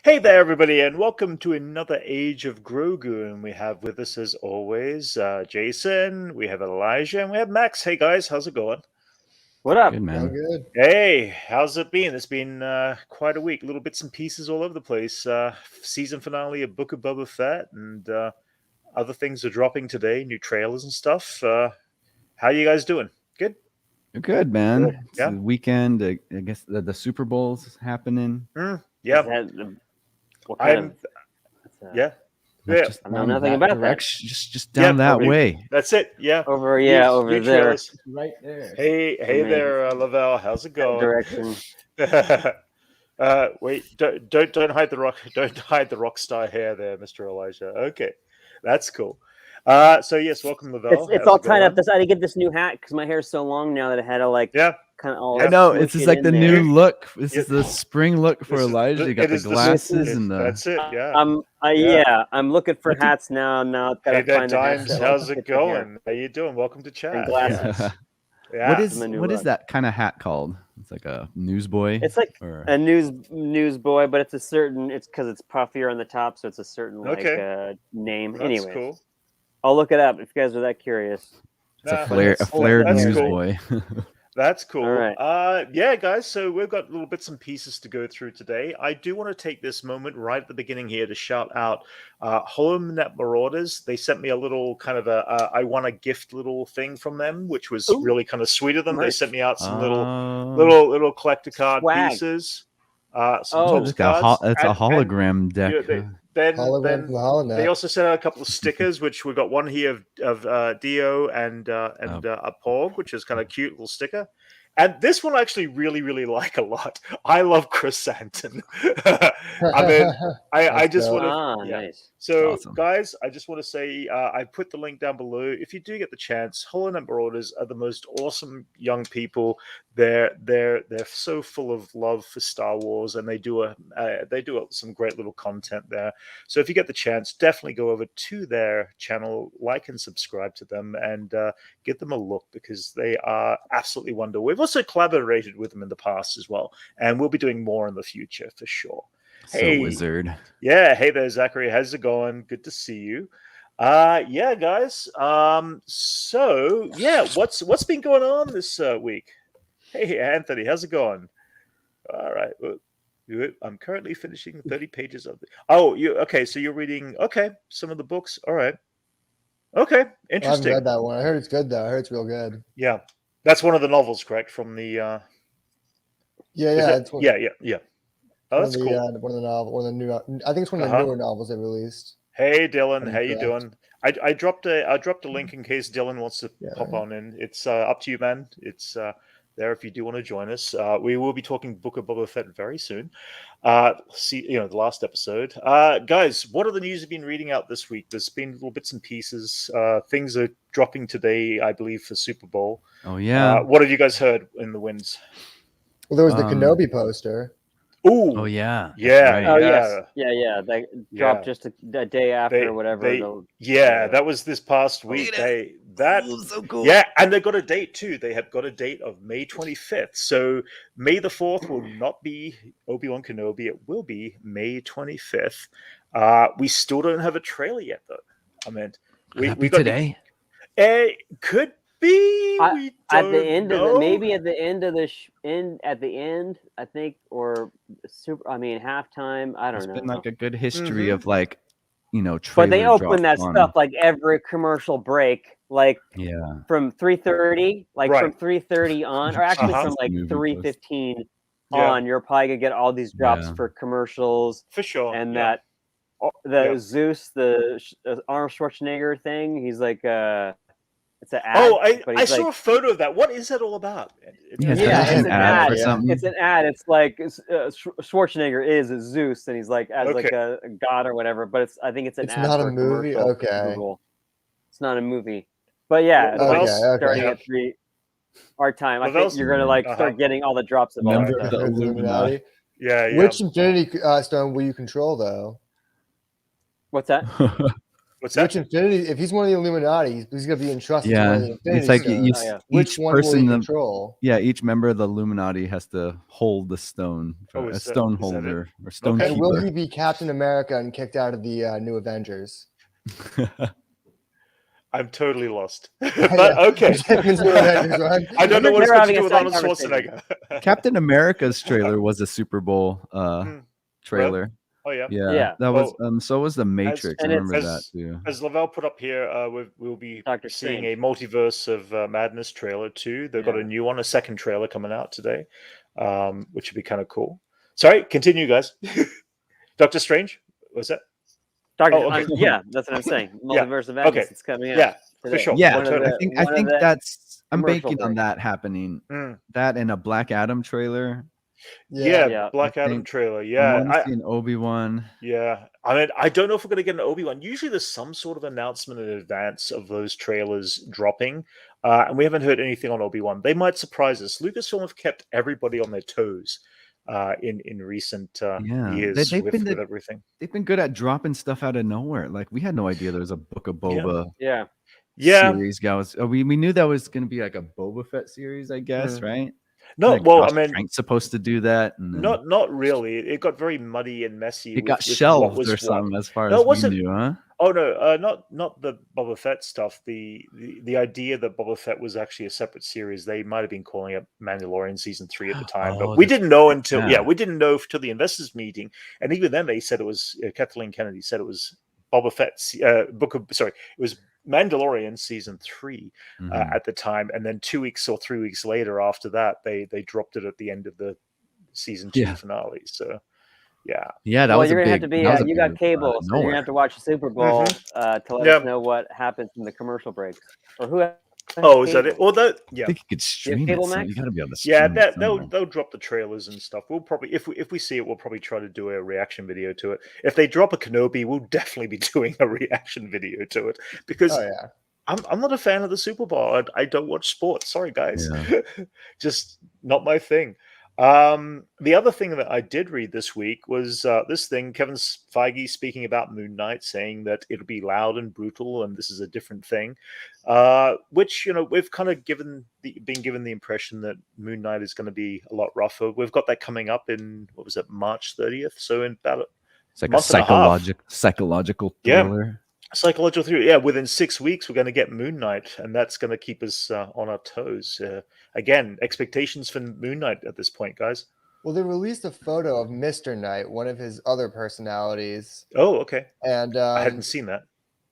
Hey there, everybody, and welcome to another Age of Grogu. And we have with us, as always, Jason, we have Elijah, and we have Max. Hey, guys, how's it going? What up? Good, man. Good. Hey, how's it been? It's been quite a week, little bits and pieces all over the place. Season finale of Book of Boba Fett, and other things are dropping today, new trailers and stuff. How you guys doing? Good? You're good, man. Good. It's Yeah. the weekend. I guess the Super Bowl's happening. Yeah. Is that what kind of? Yeah. Not Yeah. just I know down nothing that about that. direction, Just down that over- way. That's it. Yeah. Over New there. trailers. Right there. Hey Amazing. there, Lavelle. How's it That going? direction. Wait, don't hide the rock. Don't hide the rock star hair there, Mr. Elijah. Okay, that's cool. So yes, welcome, Lavelle. It's How's all it tied going? up. I had to get this new hat because my hair's so long now that it had to Yeah, kind of all. I know. smush It's just it like in the there. new look. This Yeah. is the spring look for This is- Elijah. You it got the is the- glasses and the. That's it. Yeah. I'm looking for What do- hats now. Now I've got Hey to there, find the hats. Dimes. that How's fit it the hair. going? How you doing? Welcome to chat. And glasses. Yeah. What It's my new is look. that kind of hat called? It's like a newsboy. It's like or a newsboy, but it's a certain. It's because it's puffier on the top, so it's a certain Okay. name. That's Anyways, cool. I'll look it up if you guys are that curious. it's Nah, a flared that's cool. newsboy. That's cool. All right. Yeah, guys. So we've got little bits and pieces to go through today. I do want to take this moment right at the beginning here to shout out Home Net Marauders. They sent me a little kind of I want a gift little thing from them, which was Ooh. really kind of sweet of them. They Nice. sent me out some Oh. little collector card Swag. pieces. Oh, Some It's like postcards. it's a and- hologram deck. Then Hologram from the Holonet. they also sent out a couple of stickers, which we got one here of Dio and a Porg, which is kind of cute little sticker. And this one I actually really like a lot. I love Chrysanthemum. I mean, I That's just dope. want to. nice. So, Awesome. guys, I just want to say I put the link down below. If you do get the chance, Hollow Knight Marauders are the most awesome young people. They're so full of love for Star Wars, and they do some great little content there. So if you get the chance, definitely go over to their channel, like and subscribe to them, and give them a look because they are absolutely wonderful. We've also collaborated with them in the past as well, and we'll be doing more in the future for sure. So Hey. wizard. Yeah, hey there, Zachary. How's it going? Good to see you. Yeah, guys. So yeah, what's been going on this week? Hey, Anthony, how's it going? All right. I'm currently finishing 30 pages of the. Oh, you okay? So you're reading some of the books. All right. Okay, I haven't interesting. read that one. I heard it's good though. I heard it's real good. Yeah, that's one of the novels, correct? From the. Yeah, is yeah. it- It's one, yeah. Oh, one that's of the, cool. one of the novel, one of the new. I think it's one of the Uh-huh. newer novels they released. Hey Dylan, I'm how you correct. doing? I dropped a link in case Dylan wants to Yeah. pop on in. It's up to you, man. It's there if you do want to join us. We will be talking Book of Boba Fett very soon. See, the last episode. Guys, what are the news you've been reading out this week? There's been little bits and pieces. Things are dropping today, I believe, for Super Bowl. Oh yeah. What have you guys heard in the winds? Well, there was the Um, Kenobi poster. Ooh, Oh yeah. yeah, Right. Oh yeah. yes, That Yeah. dropped just a day after or whatever. Yeah, that was this past week. That so cool. Yeah, and they got a date too. They have got a date of May 25th. So May the 4th will not be Obi-Wan Kenobi. It will be May 25th. We still don't have a trailer yet, though. I mean, Could that we be got today? It could be. We at don't the end know. of the maybe at the end of the at the end, I think, or halftime. I don't There's know. been like a good history Mhm. of like, But trailer they open that drops on- stuff like every commercial break, like Yeah. from 3:30, like Right. from 3:30 on, or actually Uh-huh. from like Movie 3:15 Yeah. on. You're probably gonna get all these drops Yeah. for commercials For sure. and yeah. the Yeah. Zeus, the Arnold Schwarzenegger thing. He's like it's an ad. Oh, but I he's saw like, a photo of that. What is that all about? Yeah, Yeah, that's it's an an ad ad. for something. It's an ad. It's like Schwarzenegger is Zeus, and he's like as like Okay. a god or whatever. But I think it's an It's ad not for a movie? commercial. Okay. Google. It's not a movie. But yeah, it's Well, like okay, starting okay. at 3 our time. I think Lavelle's- you're gonna like Uh-huh. start getting all the drops of all Member that of stuff. the Illuminati. Yeah. Which Infinity Stone will you control though? What's that? What's that? Which Infinity? If he's one of the Illuminati, he's going to be entrusted to one of the Infinity it's like Stones. Oh, yeah. Which each one will he person, control? each member of the Illuminati has to hold the stone, Oh, a is that- stone is that it? holder or stone Okay. And keeper. will he be Captain America and kicked out of the New Avengers? I'm totally lost. Yeah. But okay. Champions New Avengers, right? I don't know what it's They're got to having do a with side Arnold conversation. Schwarzenegger. Captain America's trailer was a Super Bowl trailer. Oh yeah. Yeah. That Well, was so was the Matrix. I and remember as- that too. As Lavelle put up here, we'll be Dr. seeing Strange. a multiverse of madness trailer too. They've got a Yeah. new one, a second trailer coming out today, which would be kind of cool. Sorry, continue, guys. Doctor Strange, was that? Doctor, Oh, okay. yeah, that's what I'm saying. Yeah, Multiverse of Madness. okay. It's coming out. Yeah, for today. sure. Yeah, One of totally. the- I one of think the that's I'm commercial banking on breaks. that happening. Mm. That and a Black Adam trailer. Yeah, Yeah. Black I Adam think trailer. I Yeah, want to see an Obi-Wan. yeah. I mean, I don't know if we're going to get an Obi-Wan. Usually there's some sort of announcement in advance of those trailers dropping, and we haven't heard anything on Obi-Wan. They might surprise us. Lucasfilm have kept everybody on their toes in recent years they've been with everything. They've been good at dropping stuff out of nowhere. Like we had no idea there was a Book of Boba Yeah. Yeah. series. Guys, we knew that was going to be like a Boba Fett series, I guess, right? No, Like well, Josh I mean, Trank's supposed to do that, and then not really. It got very muddy and messy. it got with what shelved was or what. something, as far No, as it we wasn't. knew, huh? Oh no, not the Boba Fett stuff. The idea that Boba Fett was actually a separate series. They might have been calling it Mandalorian season 3 at the time, Oh, but we that's didn't know until yeah. we didn't know till the investors meeting, and even then they said it was Kathleen Kennedy said it was Boba Fett's it was Mandalorian season 3 Mhm. at the time, and then 2 weeks or 3 weeks later after that they dropped it at the end of the season 2 Yeah. finale. So yeah. Yeah, that Well, was you're a gonna big. have to be. that was a You big, got cable, so you're nowhere. gonna have to watch the Super Bowl to let Yeah. us know what happens in the commercial breaks. Or who? has Oh, is that cable? it? Well, that I yeah. think you could stream it. cable So Max? you got to be able to stream Yeah, it they'll somewhere. drop the trailers and stuff. We'll probably if we see it, we'll probably try to do a reaction video to it. If they drop a Kenobi, we'll definitely be doing a reaction video to it because Oh yeah. I'm not a fan of the Super Bowl. I don't watch sports. Sorry, guys, Yeah. just not my thing. The other thing that I did read this week was this thing, Kevin Feige speaking about Moonlight, saying that it'll be loud and brutal, and this is a different thing. Which we've kind of been given the impression that Moonlight is going to be a lot rougher. We've got that coming up in what was it, March 30th? So in about It's like a month and a half. psychological Yeah. thriller. psychological theory. Yeah, within 6 weeks we're going to get Moon Knight, and that's going to keep us on our toes. Again, expectations for Moon Knight at this point, guys. Well, they released a photo of Mr. Knight, one of his other personalities, Oh, okay. and I hadn't seen that.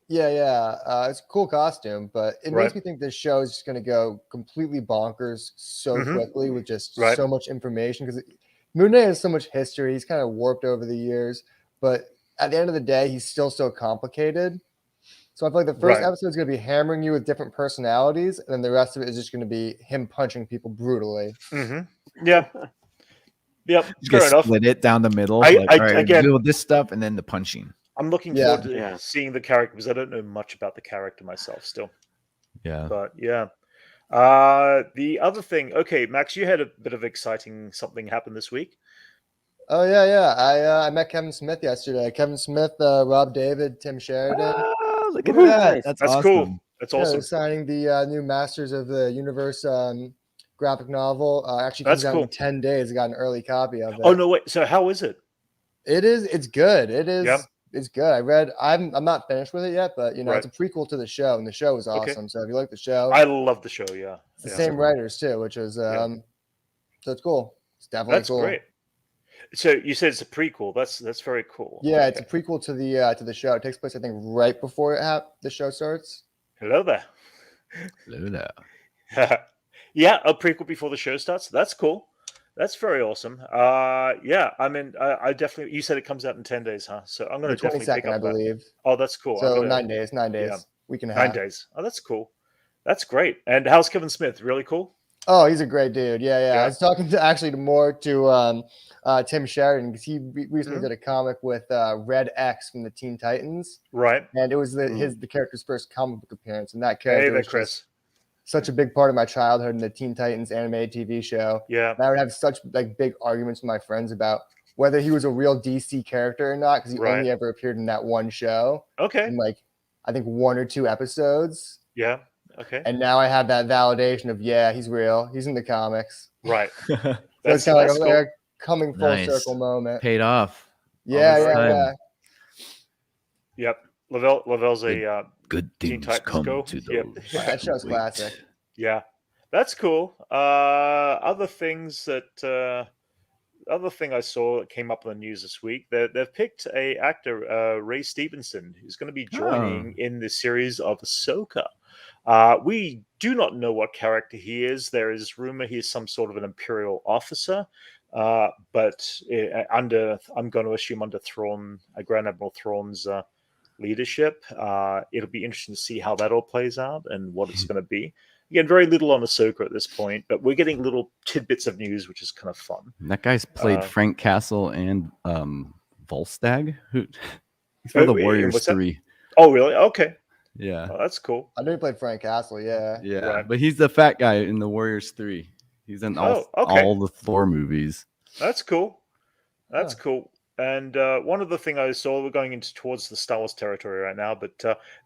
yeah, it's a cool costume, but it Right. makes me think this show is just going to go completely bonkers so Mhm. quickly with just Right. so much information because Moon Knight has so much history. He's kind of warped over the years, but at the end of the day, he's still so complicated. So I feel like the first Right. episode is going to be hammering you with different personalities, and then the rest of it is just going to be him punching people brutally. Hmm. Yeah. Yep. You Fair just enough. split it down the middle. I- Like, I- all right, again- do this stuff and then the punching. I'm looking Yeah. forward to Yeah. seeing the character because I don't know much about the character myself still. Yeah. But yeah. The other thing, okay, Max, you had a bit of exciting something happen this week. Oh yeah. I met Kevin Smith yesterday. Kevin Smith, Rob David, Tim Sheridan. Ah, look at Woohoo. that. Nice. That's That's awesome. cool. That's Yeah, awesome. they're signing the new Masters of the Universe graphic novel. Actually That's comes out cool. in 10 days. I got an early copy of it. Oh no, wait. So how is it? It's good. It is. Yeah. It's good. I'm not finished with it yet, but Right. it's a prequel to the show, and the show is Okay. awesome. So if you like the show, I love the show. Yeah. it's the Yeah. same writers too, which is Yeah. so it's cool. It's definitely That's cool. great. So you said it's a prequel. That's very cool. Yeah, it's a Okay. prequel to the show. It takes place, I think, right before the show starts. Hello there. Hello there. Yeah, a prequel before the show starts. That's cool. That's very awesome. Yeah, I mean, I definitely. You said it comes out in 10 days, huh? So I'm going The to definitely pick 22nd, I up that. believe. Oh, that's cool. I'm So gonna- 9 days. 9 days. yeah. Week and a half. 9 days. Oh, that's cool. That's great. And how's Kevin Smith? Really cool. Oh, he's a great dude. Yeah. Yeah. I was talking to Tim Sheridan because he recently Mhm. did a comic with Red X from the Teen Titans, Right. and it was Mm. the character's first comic book appearance, and that Hey character there, was Chris. just such a big part of my childhood in the Teen Titans animated TV show. Yeah. And I would have such big arguments with my friends about whether he was a real DC character or not because he Right. only ever appeared in that one show. Okay. And I think 1 or 2 episodes, Yeah. Okay. and now I have that validation of he's real. He's in the comics. Right. So it's kind of like a coming full Nice. circle moment. Paid off. Yeah, this yeah, time. yeah. Yep. Lavelle's a Good Teen things Titans come Go. to those. Yep. That show's who classic. wait. Yeah, that's cool. Other things that other thing I saw that came up in the news this week, they've picked a actor, Ray Stevenson, who's going to be joining in the series of Ahsoka. We do not know what character he is. There is rumor he's some sort of an Imperial officer, but I'm going to assume under Thrawn, Grand Admiral Thrawn's leadership. It'll be interesting to see how that all plays out and what it's going to be. Again, very little on Ahsoka at this point, but we're getting little tidbits of news, which is kind of fun. That guy's played Frank Castle and Volstagg. He's for the Warriors 3. Oh, really? Okay. Yeah. Oh, that's cool. I knew he played Frank Castle. Yeah. Yeah. Right. But he's the fat guy in the Warriors 3. He's in all the Thor movies. That's cool. That's cool. And one other thing I saw, we're going into towards the Star Wars territory right now, but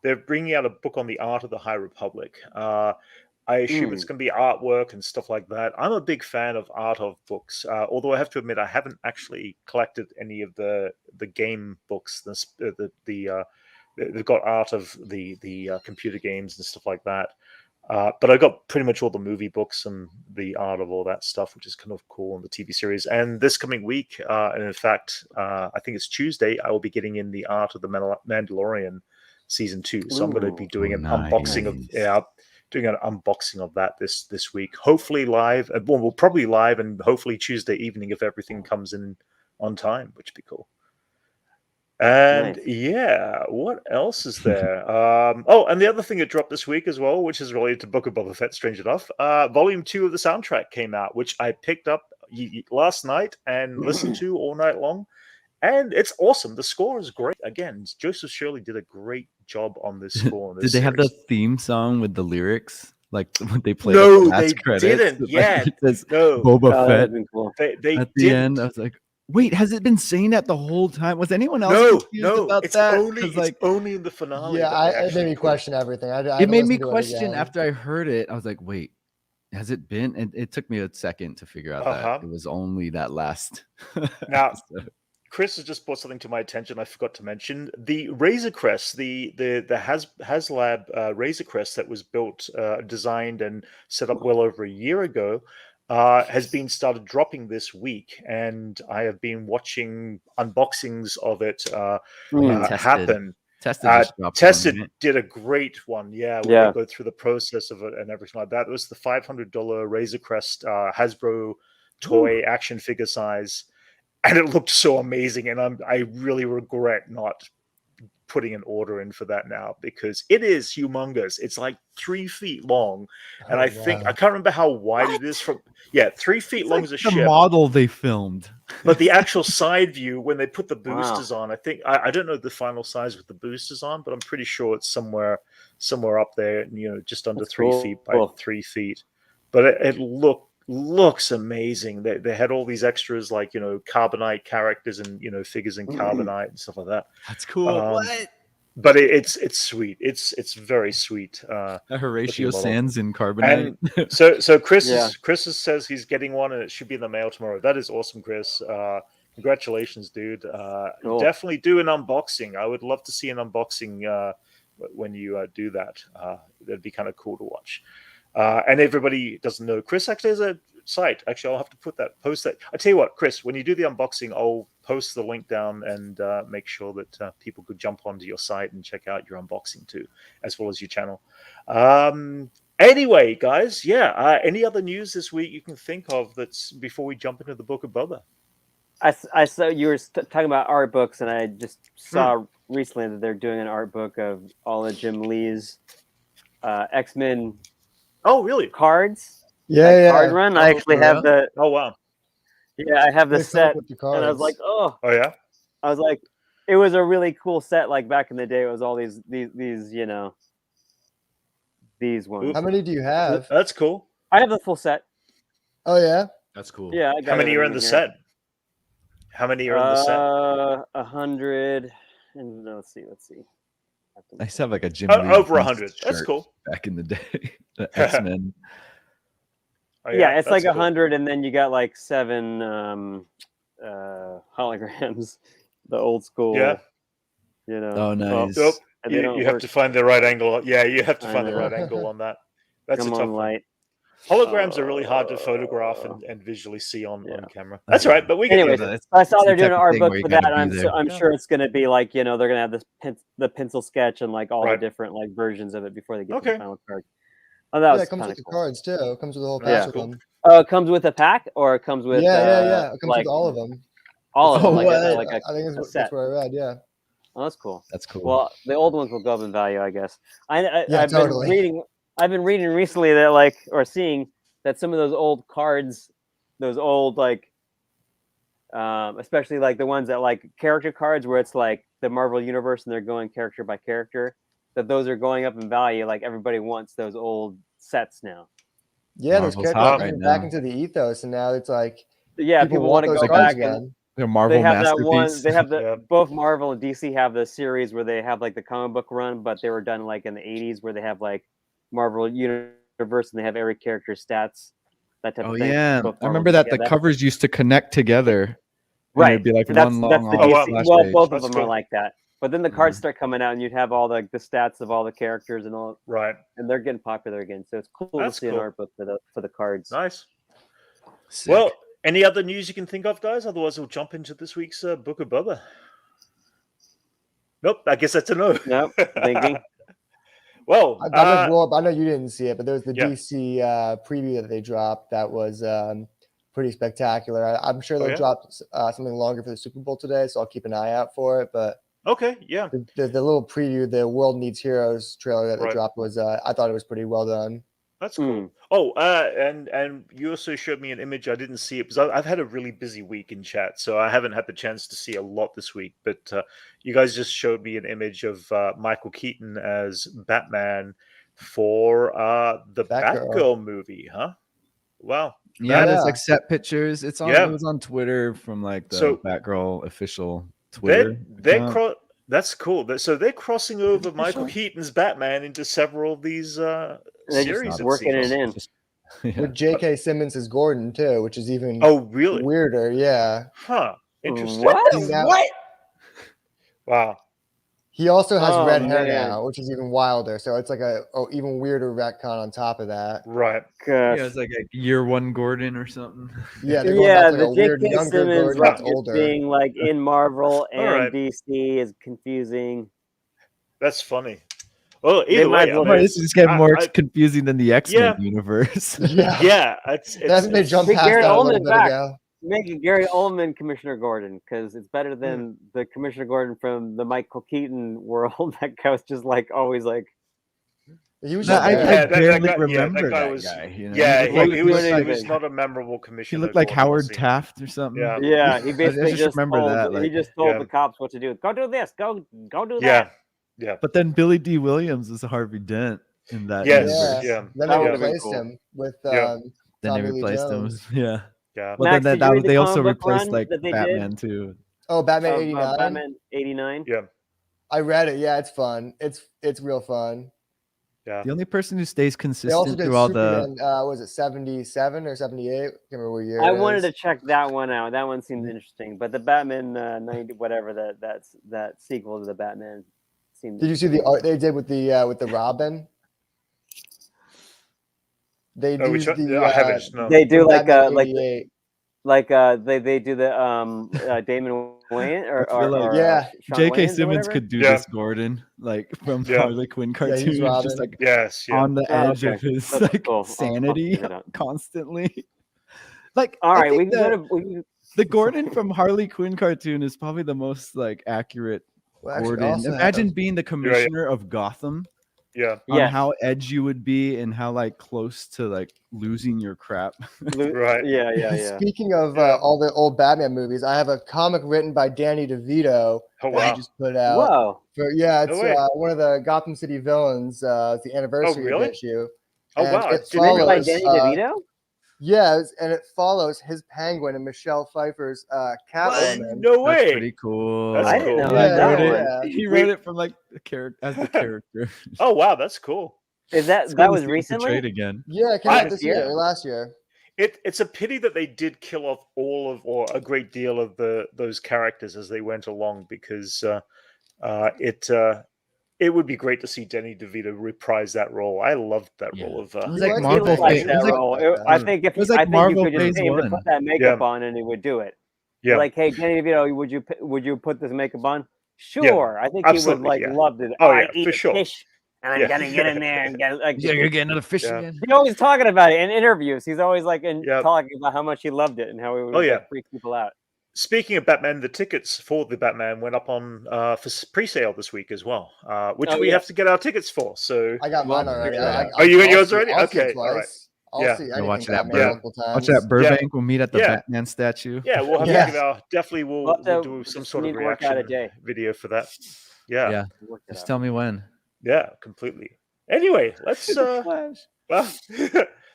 they're bringing out a book on the art of the High Republic. I assume it's going to be artwork and stuff like that. I'm a big fan of art of books, although I have to admit I haven't actually collected any of the game books. They've got art of the computer games and stuff like that. But I got pretty much all the movie books and the art of all that stuff, which is kind of cool in the TV series. And this coming week, and in fact, I think it's Tuesday, I will be getting in the art of the Mandalorian season 2. So I'm going to be doing an unboxing of that this week. Hopefully live. Well, we'll probably live and hopefully Tuesday evening if everything comes in on time, which would be cool. And what else is there? And the other thing that dropped this week as well, which is related to Book of Boba Fett, strange enough, Volume 2 of the soundtrack came out, which I picked up last night and listened to all night long. And it's awesome. The score is great. Again, Joseph Shirley did a great job on this score. Did they have the theme song with the lyrics? Like when they played no, the last they credits? didn't. Yeah, it says no. Boba Fett. Cool. They at the end, I was like, wait, has it been saying that the whole time? Was anyone else confused about it's that? It's only in the finale. Yeah, it made me question everything. It made me question after I heard it. I was like, wait, has it been? And it took me a second to figure out that it was only that last. Now, Chris has just brought something to my attention I forgot to mention. The Razor Crest, the HasLab Razor Crest that was built, designed, and set up well over a year ago, has been started dropping this week, and I have been watching unboxings of it happen. Tested did a great one, where they go through the process of it and everything like that. It was the $500 Razor Crest Hasbro toy action figure size. And it looked so amazing, and I really regret not putting an order in for that now because it is humongous. It's like 3 feet long, and I think I can't remember how wide it is from. 3 feet long as a ship. The model they filmed, but the actual side view when they put the boosters on, I think I don't know the final size with the boosters on, but I'm pretty sure it's somewhere up there, just under 3 feet by 3 feet. But it looks amazing. They had all these extras like carbonite characters and figures in carbonite and stuff like that. That's cool. But it's sweet. It's very sweet. Horatio Sands in carbonite. And so Chris says he's getting one and it should be in the mail tomorrow. That is awesome, Chris. Congratulations, dude. Cool. Definitely do an unboxing. I would love to see an unboxing when you do that. That'd be kind of cool to watch. And everybody doesn't know, Chris actually has a site. Actually, I'll have to post that. I tell you what, Chris, when you do the unboxing, I'll post the link down and make sure that people could jump onto your site and check out your unboxing too, as well as your channel. Anyway, guys, any other news this week you can think of that's before we jump into the Book of Boba? I saw you were talking about art books, and I just saw recently that they're doing an art book of all of Jim Lee's X-Men. Oh, really? Cards? Yeah. Card run. I actually have the. Oh, wow. Yeah, I have the set, and I was like, oh yeah. I was like, it was a really cool set. Like back in the day, it was all these ones. How many do you have? That's cool. I have the full set. Oh yeah. That's cool. Yeah. How many are in the set? How many are in the set? 100. And let's see. I used to have like a Jim Lee over 100. That's shirt cool. back in the day. The X-Men. Oh, yeah, it's like that's 100, and then you got like 7 holograms, the old school. Yeah. You know. Oh, nice. Nope. And they don't You have work. to find the right angle. Yeah, you have to I find the know. right angle on that. That's Come a tough on, one. light. Holograms are really hard to photograph and visually see on Yeah. camera. That's all right, but we get Anyways, it. I saw they're the doing type an of art thing book where you for that. gotta And be I'm there. sure it's going to be like, you know, they're going to have the pencil sketch and like all Right. the different like versions of it before they get to Okay. the final card. Oh, that was it comes kind with of the cool. cards too. It comes with a whole That's pack of cool. them. Oh, it comes with a pack, or it comes with Yeah. It comes like with all of them. all of them, like what? I think a that's set. what I read. Yeah. Oh, that's cool. That's cool. Well, the old ones will go up in value, I guess. I've totally. been reading recently that like, or seeing that some of those old cards, those old like, especially like the ones that like character cards where it's like the Marvel universe and they're going character by character, that those are going up in value. Like everybody wants those old sets now. Yeah, those Marvel's characters hot are right coming back now. into the ethos, and now it's like Yeah, people want to those go cards back and again. The Marvel they have that masterpiece. one. They have the Yeah. both Marvel and DC have the series where they have like the comic book run, but they were done like in the 80s where they have like Marvel universe and they have every character's stats. That type Oh of thing. yeah, Both I Marvel remember and that DC the have that. covers used to connect together. And Right. it'd be like That's one the long DC. splash Well, page. both of That's them cool. are like that. But then the cards start coming out, and you'd have all the stats of all the characters and all, Right. and they're getting popular again. So it's cool That's to see an cool. art book for the cards. Nice. Sick. Well, any other news you can think of, guys? Otherwise, we'll jump into this week's Book of Boba. Nope, I guess that's a no. Nope. Thinking. Well, I know you didn't see it, but there was the Yeah. DC preview that they dropped that was pretty spectacular. I'm sure they'll yeah? drop something longer for the Super Bowl today, so I'll keep an eye out for it. But okay, yeah. the little preview, the World Needs Heroes trailer that they Right. dropped was, I thought it was pretty well done. That's cool. Oh, and you also showed me an image. I didn't see it because I've had a really busy week in chat, so I haven't had the chance to see a lot this week. But you guys just showed me an image of Michael Keaton as Batman for the Batgirl movie, huh? Wow. Yeah, there's Yeah. like set pictures. It's on. Yeah. It was on Twitter from like the So- Batgirl official Twitter. They're account. that's cool. So they're crossing over Michael Keaton's Batman into several of these They're series. just it working it seems. in. Yeah. With J.K. Simmons as Gordon too, which is even Oh, really? weirder. Yeah. Huh. Interesting. What? What? Wow. He also has Oh, red hair man. now, which is even wilder. So it's like a even weirder retcon on top of that. Right. Yeah, it's like a year one Gordon or something. Yeah, they're going back to like the a weird J.K. younger Simmons Gordon like that's just older. being like in Marvel and right. DC is confusing. That's funny. Well, They either might way, as well I mean, This is getting more I- confusing than the X-Men Yeah. universe. yeah, it's Hasn't they jumped Big past Gary that a little Oldman bit back. ago? Make Gary Oldman Commissioner Gordon because it's better than the Commissioner Gordon from the Michael Keaton world. That guy was just like always like He was No, just I there. barely that remember guy that was- guy. You know? Yeah, he looked he like, was anything. not a memorable he commissioner. looked like Gordon, Howard was he? Taft or something. Yeah. yeah. He basically just remember told, that, he like- just told Yeah. the cops what to do. Go do this. Go do Yeah. that. Yeah. But then Billy D. Williams was Harvey Dent in that Yes. universe. Yeah. Then That they would've been replaced cool. him with Yeah. Then they Tommy Lee replaced him. Jones. Yeah. Yeah. Well, Max, then did you read the they also comic book replaced run like that they Batman did? too. Oh, Batman Of, 89. Batman 89. Yeah. I read it. Yeah, it's fun. It's real fun. Yeah. The only person who stays They also consistent did through all Superman. the Was it 77 or 78? I can't remember what year. I it wanted is. to check that one out. That one seemed interesting. But the Batman 90 whatever that sequel to the Batman seemed. Did you see the art they did with the Robin? They Oh, used which one? the I haven't. No. They do like Batman like 88. they do the Damon Wayans I feel like- Yeah. Sean J.K. Wayans or Simmons whatever? could do Yeah. this Gordon, like from Yeah. Harley Quinn Yeah, he's cartoons, just Robin. like Yes. Yeah. on the Oh, edge okay. of his That's like cool. I'll sanity check it out. constantly. Like, All I right, we think can go to. We can, the Gordon from Harley Quinn cartoon is probably the most like accurate Well, actually, Gordon. also Imagine being the commissioner of Gotham, Yeah. on Yes. how edgy you would be and how like close to like losing your crap. Right. Yeah. Speaking of Yeah. all the old Batman movies, I have a comic written by Danny DeVito Oh that wow. he just put out. Whoa. It's No way. one of the Gotham City villains. It's the anniversary really? issue. Oh And wow. it Didn't Written by follows, Danny uh, DeVito? Yeah, and it follows his Penguin and Michelle Pfeiffer's Catwoman. No way. That's pretty cool. That's I didn't cool. know He about that wrote it. one. He wrote it from like the character as the character. Oh wow, that's cool. Is that It's that cool to was see him recently? portrayed again. Yeah, it came out this this year year? or last year. It's a pity that they did kill off all of or a great deal of those characters as they went along, because it would be great to see Danny DeVito reprise that role. I loved that Yeah. role of. It was He like likes Marvel. to Like It that was like role. like that. I think if It was you, like I think Marvel you could just Phase pay him to 1. put that makeup on, and he would do it. Yeah, Like, hey, Danny DeVito, would you put this makeup on? Sure. I think he would absolutely, like yeah. loved it. Oh, I yeah, eat for a sure. fish, and I'm Yeah. gonna get in there and get like. Yeah, you're getting another fish Yeah. again. He's always talking about it in interviews. He's always like Yeah. talking about how much he loved it and how he would Oh, yeah. like, freak people out. Speaking of Batman, the tickets for the Batman went up on for pre-sale this week as well, which we yeah. have to get our tickets for. So I got mine already. Oh, you got I'll yours see- already? I'll see it Okay, all right. twice. I'll Yeah. see Go anything watch that Batman Burbank. multiple times. Watch that Burbank. We'll meet at the Yeah. Batman statue. Yeah, we'll have Yeah. to give our definitely we'll do some just sort need of to work out a reaction day. video for that. Yeah, Yeah. Work it Just out. tell me when. yeah, completely. Anyway, let's Flash. well,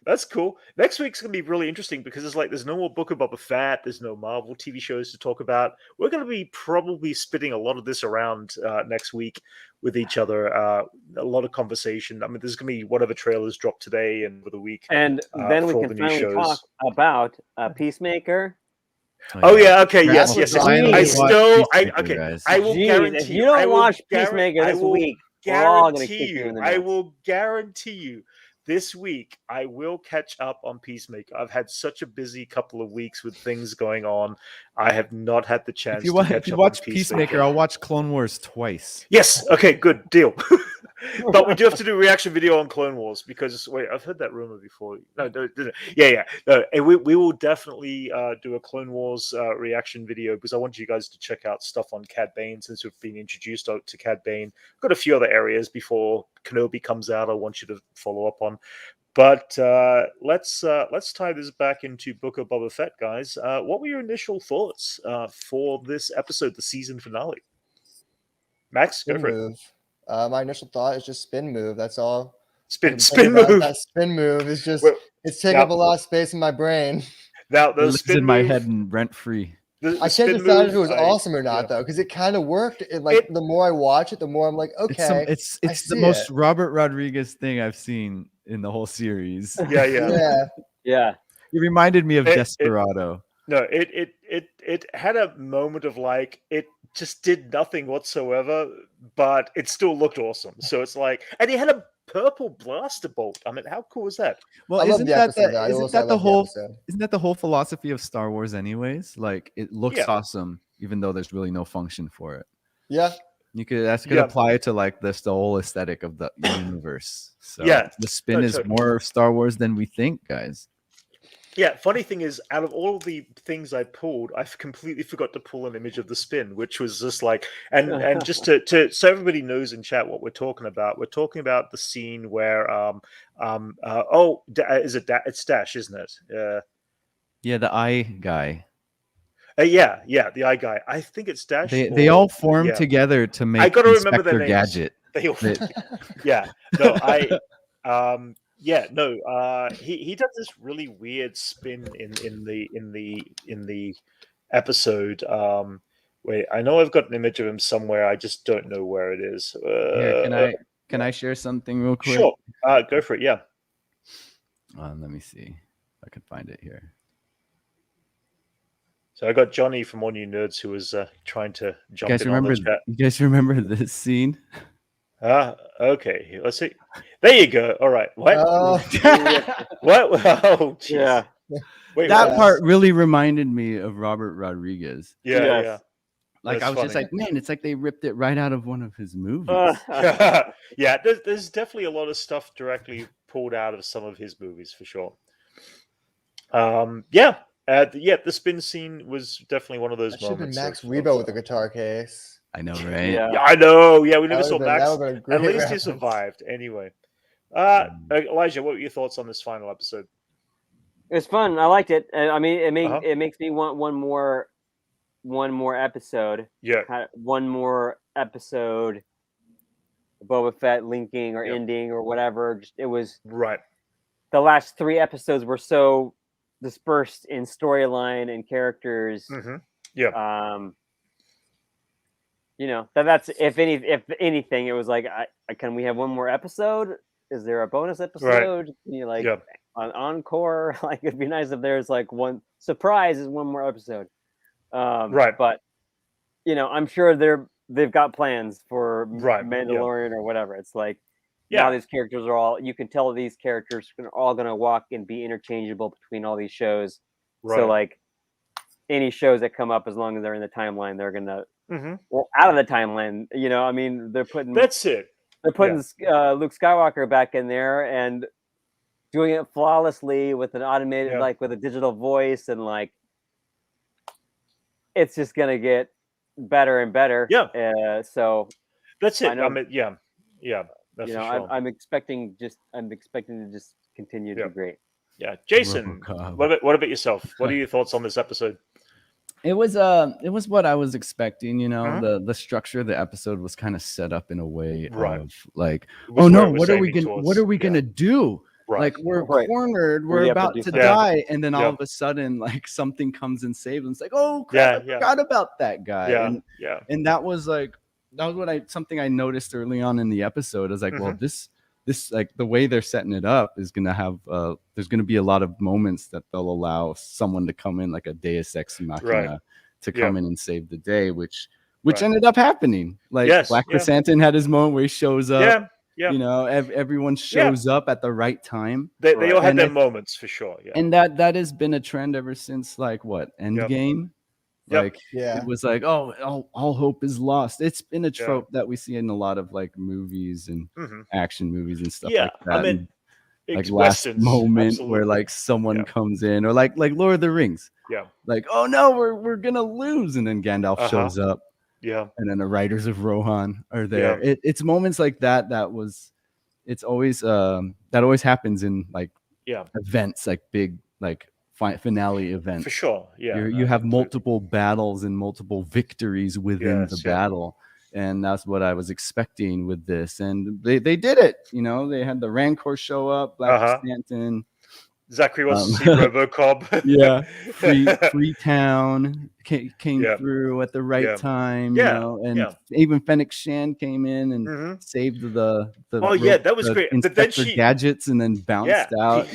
that's cool. Next week's gonna be really interesting because there's no more Book of Boba Fett. There's no Marvel TV shows to talk about. We're gonna be probably spitting a lot of this around next week with each other. A lot of conversation. I mean, there's gonna be whatever trailers drop today and for the week. And then we for all can the new finally shows. talk about Peacemaker. Oh yeah, okay, Yes, yes. finally I watch still, Peacemaker, okay. guys. I will Jeez, guarantee if you don't I will watch guar- Peacemaker I this will week, we're all gonna guarantee kick you in the I nuts. will guarantee you this week I will catch up on Peacemaker. I've had such a busy couple of weeks with things going on. I have not had the chance If you, to watch, catch if you up watch on Peacemaker, I'll watch Clone Wars twice. Yes. Okay. Good deal. But we do have to do a reaction video on Clone Wars because wait, I've heard that rumor before. No. Yeah. No, and we will definitely do a Clone Wars reaction video because I want you guys to check out stuff on Cad Bane since we've been introduced to Cad Bane. Got a few other areas before Kenobi comes out. I want you to follow up on. But let's tie this back into Book of Boba Fett, guys. What were your initial thoughts for this episode, the season finale? Max, go Spin for it. move. My initial thought is just spin move. That's all. Spin Think about move. That spin move is just Wait, it's taking up a lot of space in my brain. Now It the lives spin in my move, head and rent free. the I spin can't decide move, if it was awesome or not yeah. though, because it kind of worked. The more I watch it, the more I'm like, okay, It's I the see most it. Robert Rodriguez thing I've seen in the whole series. Yeah. Yeah. It reminded me of It- Desperado. No, it had a moment of like it just did nothing whatsoever, but it still looked awesome. So it's like, and he had a purple blaster bolt. I mean, how cool is that? Well, I love isn't the that episode. Though. I will isn't say I that the love whole episode. isn't that the whole philosophy of Star Wars anyways? Like it looks Yeah. awesome even though there's really no function for it. Yeah, That's could Yeah. apply to like the whole aesthetic of the universe. So Yeah. the spin No, is totally. more Star Wars than we think, guys. Yeah, funny thing is, out of all the things I pulled, I completely forgot to pull an image of the spin, which was just like, and just to so everybody knows in chat what we're talking about. We're talking about the scene where it's Dash, isn't it? Yeah, the eye guy. Yeah, the eye guy. I think it's Dash. They all form together to make gotta remember their Inspector names. Gadget. They all, That- yeah, no, he does this really weird spin in the episode. Wait, I know I've got an image of him somewhere. I just don't know where it is. Here, can I share something real quick? Sure, go for it. Yeah. Let me see if I can find it here. So I got Johnny from All New Nerds who was trying to jump in on the chat. You guys remember this scene? Okay. Let's see. There you go. All right. What? Oh. What? Oh, jeez. Yeah. Wait, That what? part really reminded me of Robert Rodriguez. Yeah, Yes. Like That's I was just funny. like, man, it's like they ripped it right out of one of his movies. yeah. Yeah. There's definitely a lot of stuff directly pulled out of some of his movies for sure. Yeah. The spin scene was definitely one of those that should have been moments. Max of- Rebo with the guitar case. I know, right? Yeah. Yeah, I know. Yeah, we never That saw would've been- Max. that would've been a At great least he reference. survived. Anyway, Elijah, what were your thoughts on this final episode? It was fun. I liked it. I mean, Uh-huh. it makes me want one more episode. Yeah. One more episode. Boba Fett linking or Yep. ending or whatever. Just it was Right. the last 3 episodes were so dispersed in storyline and characters. Yeah. You know, that's if anything, it was like, can we have one more episode? Is there a bonus episode? Can you like an encore? Like, it'd be nice if there's like one surprise is one more episode. But you know, I'm sure they've got plans for Mandalorian or whatever. It's like now these characters are all, you can tell these characters are all gonna walk and be interchangeable between all these shows. So like any shows that come up, as long as they're in the timeline, they're gonna well, out of the timeline. You know, I mean, they're putting that's it. They're putting Luke Skywalker back in there and doing it flawlessly with an automated, like with a digital voice, and like it's just gonna get better and better. So that's it. I mean, that's you know, for sure. I'm expecting to just continue to be great. Yeah, Jason, what about yourself? What are your thoughts on this episode? It was what I was expecting, you know. The structure of the episode was kind of set up in a way of like, oh no, what are we gonna do? Like we're cornered, we're about to die, and then all of a sudden, like something comes and saves them. It's like, oh crap, I forgot about that guy. And that was something I noticed early on in the episode. I was like, well, this like the way they're setting it up is gonna have there's gonna be a lot of moments that they'll allow someone to come in, like a Deus Ex Machina, to come in and save the day, which ended up happening. Like Black Chrysanthemum had his moment where he shows up. You know, everyone shows up at the right time. They all had their moments for sure. And that has been a trend ever since Endgame. Like it was like, oh, all hope is lost. It's been a trope that we see in a lot of like movies and action movies and stuff like that. I mean, like last moment where like someone comes in, or like Lord of the Rings. Like, oh no, we're gonna lose, and then Gandalf shows up. And then the Riders of Rohan are there. It's moments like that it's always that always happens in like events, like big like finale events. For sure. You have multiple battles and multiple victories within the battle. And that's what I was expecting with this. And they did it. You know, they had the Rancor show up, Black Stanton. Zachary wants to see RoboCop. Freetown came through at the right time. You know, and even Fennec Shand came in and saved the that was great. But then she gadgets and then bounced out.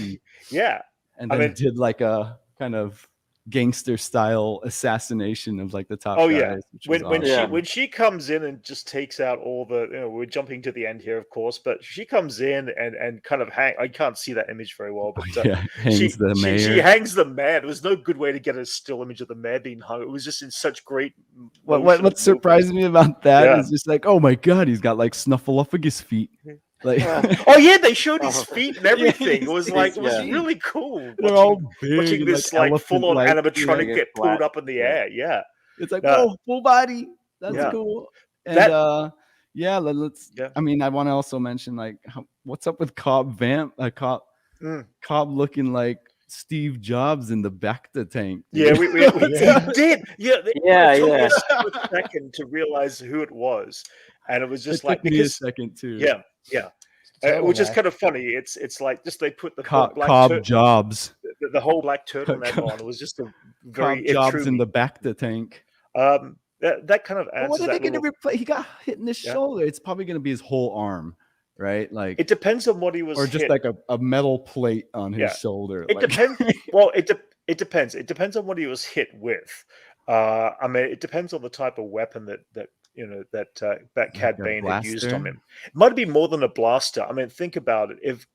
And then did like a kind of gangster style assassination of like the top guys. When she comes in and just takes out all the, you know, we're jumping to the end here, of course, but she comes in and kind of I can't see that image very well, but hangs the mayor. She hangs the mayor. There was no good way to get a still image of the mayor being hung. It was just in such great what surprised me about that is just like, oh my god, he's got like Snuffleupagus feet. Like, they showed his feet and everything. It was really cool. They're all big, watching this like full-on animatronic get pulled up in the air. It's like, full body. That's cool. And let's. I mean, I want to also mention like, what's up with Cobb Cobb looking like Steve Jobs in the Bacta tank. We did. It took us a second to realize who it was, and it was just took me a second too. Which is kind of funny. It's like just they put the Cobb Jobs, the whole black turtleneck on. It was just a very Cobb Jobs in the Bacta tank. That kind of adds. What are they going to replace? He got hit in the shoulder. It's probably going to be his whole arm. Right, like it depends on what he was, or just hit. Like a metal plate on his shoulder. It depends. Well, it depends. It depends on what he was hit with. I mean, it depends on the type of weapon that Cad Bane had used on him. It might be more than a blaster. I mean, think about it. If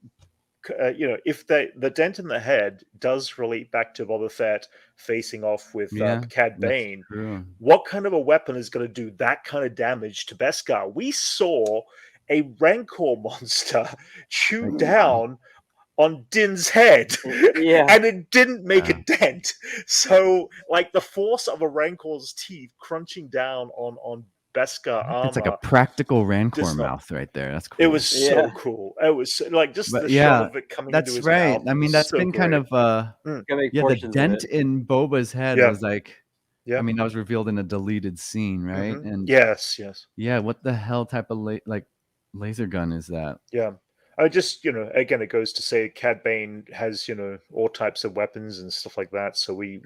if the dent in the head does relate back to Boba Fett facing off with Cad Bane, what kind of a weapon is going to do that kind of damage to Beskar? We saw a Rancor monster chew down on Din's head, and it didn't make a dent. So, like the force of a Rancor's teeth crunching down on Beskar armor. It's like a practical Rancor mouth right there. That's cool. It was so cool. It was like just the shot of it coming into his mouth. I mean, that's so been kind of the dent in Boba's head was like. I mean, that was revealed in a deleted scene, right? And yes. What the hell type of laser gun is that? I just, again, it goes to say Cad Bane has, all types of weapons and stuff like that. So we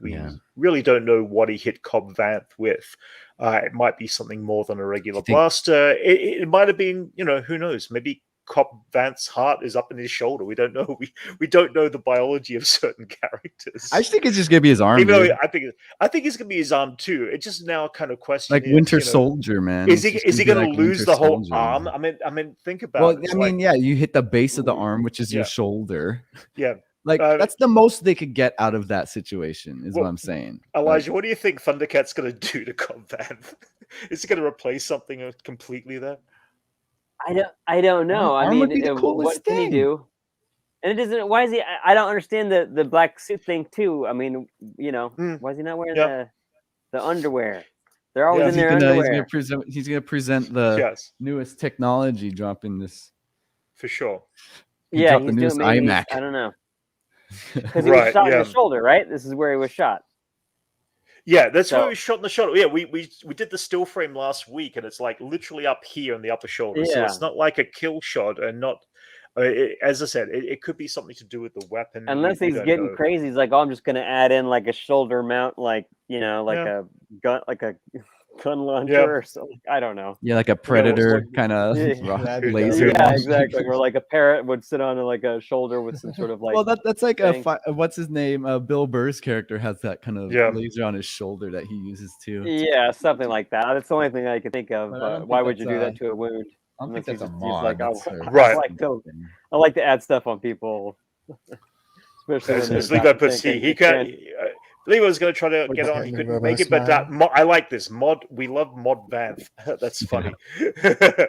really don't know what he hit Cobb Vanth with. It might be something more than a regular blaster. It might have been, who knows? Maybe Cobb Vanth's heart is up in his shoulder. We don't know. We don't know the biology of certain characters. I think it's just gonna be his arm. Even though I think it's gonna be his arm too. It just now kind of question like Winter Soldier, man. Is he gonna lose the whole arm? I mean, think about. Well, you hit the base of the arm, which is your shoulder. Yeah. Like that's the most they could get out of that situation, is what I'm saying. Elijah, what do you think Thundercat's gonna do to Cobb Vanth? Is he gonna replace something completely there? I don't know. I mean, what can he do? And it isn't. Why is he? I don't understand the black suit thing too. I mean, why is he not wearing the underwear? They're always in their underwear. He's gonna present the newest technology, dropping this for sure. Yeah, the newest iMac. I don't know, because he was shot in the shoulder, right? This is where he was shot. Yeah, that's where he was shot in the shoulder. Yeah, we did the still frame last week, and it's like literally up here in the upper shoulder. Yeah. So it's not like a kill shot, and not. As I said, it could be something to do with the weapon. Unless he's getting crazy, he's like, "Oh, I'm just going to add in like a shoulder mount, a gun, like a gun launcher or something." I don't know. Yeah, like a Predator kind of laser. Yeah, exactly. Or like a parrot would sit on like a shoulder with some sort of like. Well, that's like what's his name? Bill Burr's character has that kind of laser on his shoulder that he uses too. Yeah, something like that. That's the only thing I could think of. Why would you do that to a wound? I don't think that's a mod. Like, right. I like to add stuff on people. Especially as Levi puts, he can't. Levi was going to try to get on. He couldn't make it, but I like this mod. We love Mod Vanth. That's funny.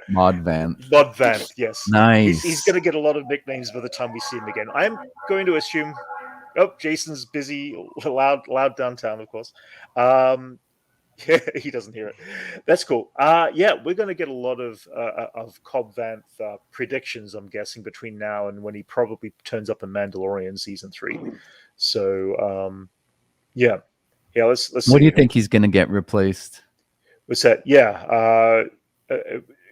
Mod Vanth. Mod Vanth. Yes. Nice. He's going to get a lot of nicknames by the time we see him again. I'm going to assume. Oh, Jason's busy. Loud downtown, of course. Yeah, he doesn't hear it. That's cool. Yeah, we're going to get a lot of Cobb Vanth predictions, I'm guessing, between now and when he probably turns up in Mandalorian season 3. So, yeah. Let's. What do you think he's going to get replaced? What's that? Yeah,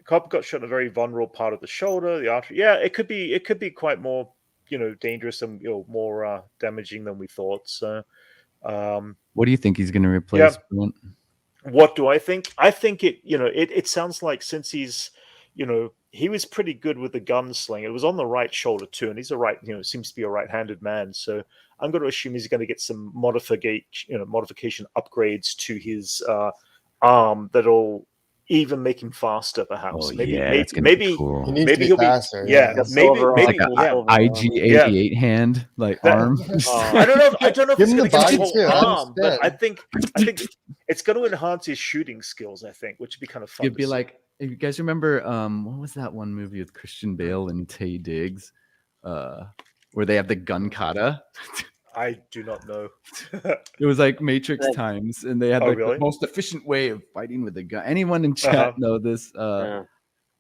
Cobb got shot in a very vulnerable part of the shoulder, the artery. Yeah, it could be quite more, dangerous and more damaging than we thought. So, what do you think he's going to replace? Yeah. What do I think? I think it sounds like since he's, he was pretty good with the gunsling. It was on the right shoulder too, and he's seems to be a right-handed man. So I'm going to assume he's going to get some modification upgrades to his arm that'll even make him faster, perhaps. Maybe cool. Maybe he'll faster. Be maybe like an IG-88 hand arm. I don't know if it's going to get a whole arm, but I think it's going to enhance his shooting skills. I think, which would be kind of fun. It'd be like, if you guys remember, what was that one movie with Christian Bale and Taye Diggs, where they have the gun kata? I do not know. It was like Matrix times, and they had the most efficient way of fighting with a gun. Anyone in chat know this? I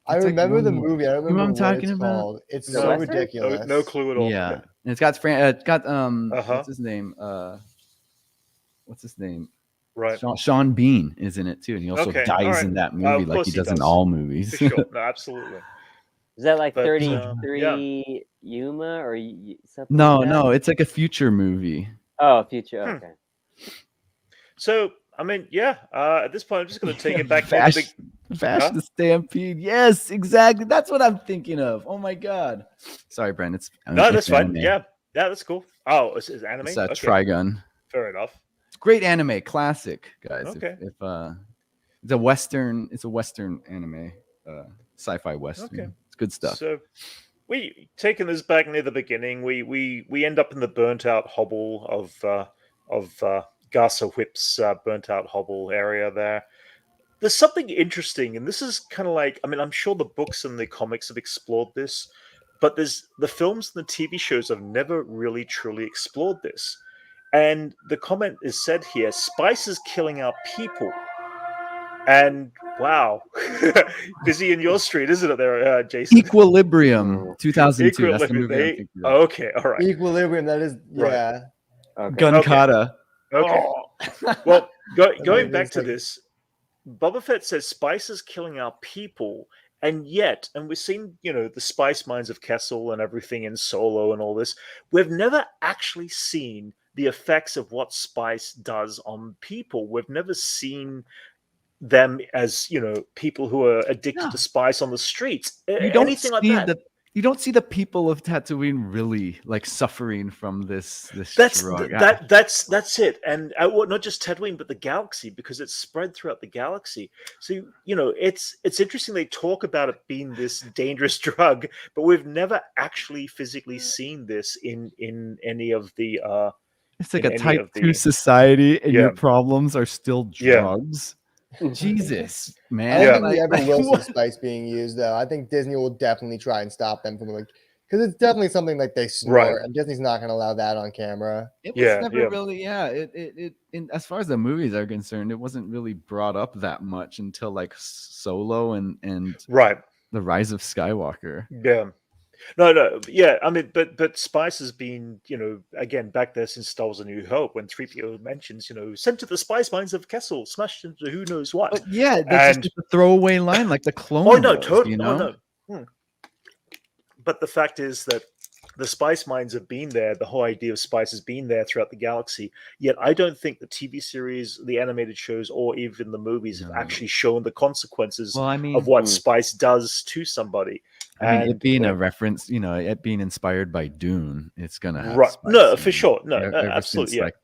remember the movie. I don't remember what I'm talking about. It's so ridiculous. No clue at all. Yeah, and it's got what's his name? What's his name? Right. Sean Bean is in it too, and he also dies in that movie, like he does in all movies. For sure. No, absolutely. Is that like 33 Yuma or something? No, it's like a future movie. Oh, future. Okay. So, I mean, at this point, I'm just going to take it back. Vash the Stampede. Yes, exactly. That's what I'm thinking of. Oh my god. Sorry, Brent. That's fine. Yeah, that's cool. Oh, it's anime. It's a Trigun. Fair enough. It's great anime, classic, guys. Okay. If it's a Western anime, sci-fi Western. Okay. Good stuff. So we taking this back near the beginning. We end up in the burnt out hovel of Garza Whip's burnt out hovel area there. There's something interesting, and this is kind of like, I mean, I'm sure the books and the comics have explored this, but the films and the TV shows have never really truly explored this. And the comment is said here: "Spice is killing our people." And wow, busy in your street, isn't it, there, Jason? Equilibrium, 2002. That's the movie. Okay, all right. Equilibrium. That is, yeah. Okay. Gun kata. Okay. Well, going back to this, Boba Fett says Spice is killing our people, yet, and we've seen, the spice mines of Kessel and everything in Solo and all this. We've never actually seen the effects of what spice does on people. We've never seen them as, people who are addicted to spice on the streets. You don't Anything like see that. You don't see the people of Tatooine really like suffering from this drug. That's it, and not just Tatooine, but the galaxy, because it's spread throughout the galaxy. So it's interesting they talk about it being this dangerous drug, but we've never actually physically seen this in any of the. It's like a type 2 society, and your problems are still drugs. Jesus, man. I don't think we ever will see spice being used, though. I think Disney will definitely try and stop them from because it's definitely something like they snort, and Disney's not going to allow that on camera. It was never really, as far as the movies are concerned, it wasn't really brought up that much until like Solo and the Rise of Skywalker. Yeah. No, yeah. I mean, but spice has been, again, back there since Star Wars: A New Hope, when 3PO mentions, sent to the spice mines of Kessel, smashed into who knows what. But yeah, that's just a throwaway line, like the clone. Oh no, totally. Oh no. But the fact is that the spice mines have been there. The whole idea of spice has been there throughout the galaxy. Yet I don't think the TV series, the animated shows, or even the movies have actually shown the consequences of what spice does to somebody. I mean, it being a reference, it being inspired by Dune, it's gonna have right. Spice. No, for sure. No, absolutely. Yeah. Like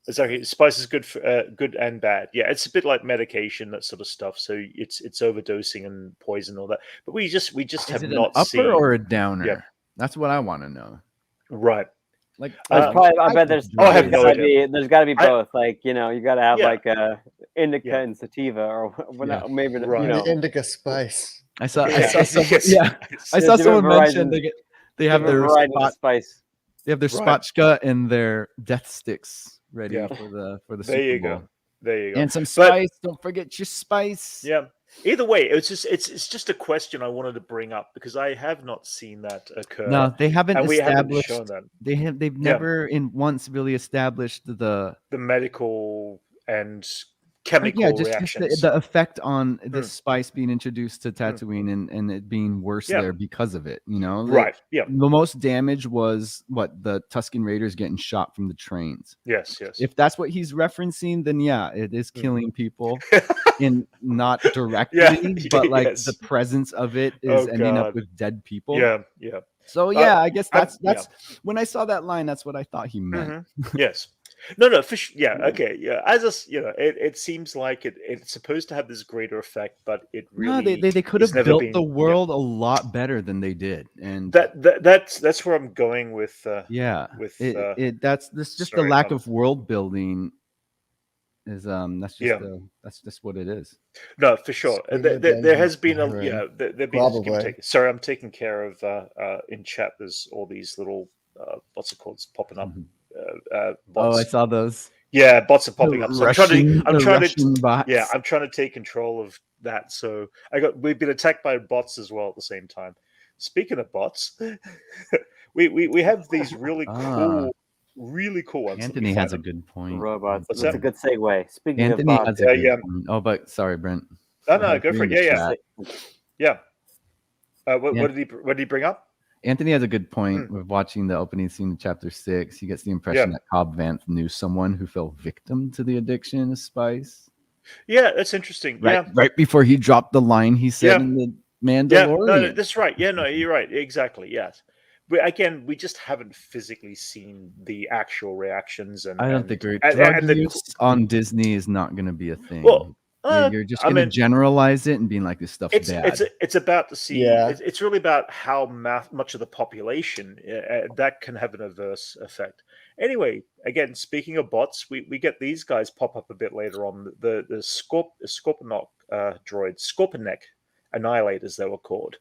exactly. Spice is good for good and bad. Yeah, it's a bit like medication, that sort of stuff. So it's overdosing and poison, all that. But we just have not seen an upper or a downer. Yeah. That's what I want to know. Right. Like I bet there's got to be both. You got to have like a indica and sativa, or maybe indica spice. I saw someone mention they have their spice. They have their spotchka and their death sticks ready for the Super Bowl. There you go. And some spice. Don't forget your spice. Yeah. Either way, it's just a question I wanted to bring up, because I have not seen that occur. No, they haven't established. Shown that. They've never once really established the medical and chemical reactions. Just the effect on this spice being introduced to Tatooine and it being worse there because of it. Right. Yeah. The most damage was the Tusken Raiders getting shot from the trains. Yes. If that's what he's referencing, then it is killing people. In not directly, but the presence of it is ending up with dead people. Yeah. So I guess that's when I saw that line, that's what I thought he meant. Yes. No, okay, yeah. It seems like it's supposed to have this greater effect, but it really they could have built the world a lot better than they did, and that's where I'm going with. That's just the lack of world building. That's just what it is. No, for sure. There has been sorry, I'm taking care of in chat. There's all these little what's it called? It's popping up. Bots. I saw those. Yeah, bots are popping up. So I'm trying to take control of that. So we've been attacked by bots as well at the same time. Speaking of bots, we have these really cool ones. Anthony has a good point. Robots. That's a good segue. Speaking Anthony of bots, has a good point. Oh, but sorry, Brent. No, go for it. Yeah. What did he bring up? Anthony has a good point with watching the opening scene of Chapter 6. He gets the impression that Cobb Vanth knew someone who fell victim to the addiction of spice. Yeah, that's interesting. Right before he dropped the line he said in the Mandalorian. Yeah, no, that's right. Yeah, no, you're right. Exactly, yes. But again, we just haven't physically seen the actual reactions. I don't think drug use on Disney is not going to be a thing. Well, you're just going to generalize it and being like, this stuff's bad. It's about to see. It's really about how much of the population that can have an adverse effect. Anyway, again, speaking of bots, we get these guys pop up a bit later on. The Scorponok droids, Scorponek Annihilators, they were called.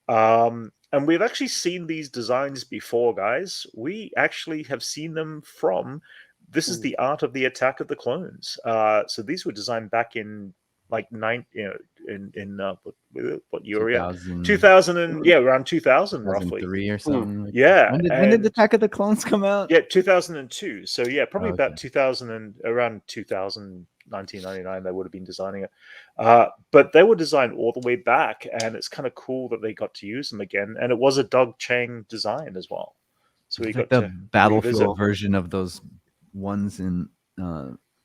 And we've actually seen these designs before, guys. We actually have seen them from. This is the Art of the Attack of the Clones. So these were designed back in like what year? 2000 and around 2000 roughly. 2003 or something. When did the Attack of the Clones come out? 2002. So probably about 2000 and around 2000 1999 they would have been designing it. But they were designed all the way back, and it's kind of cool that they got to use them again. And it was a Doug Chang design as well. So we got the to Battlefield version of those ones in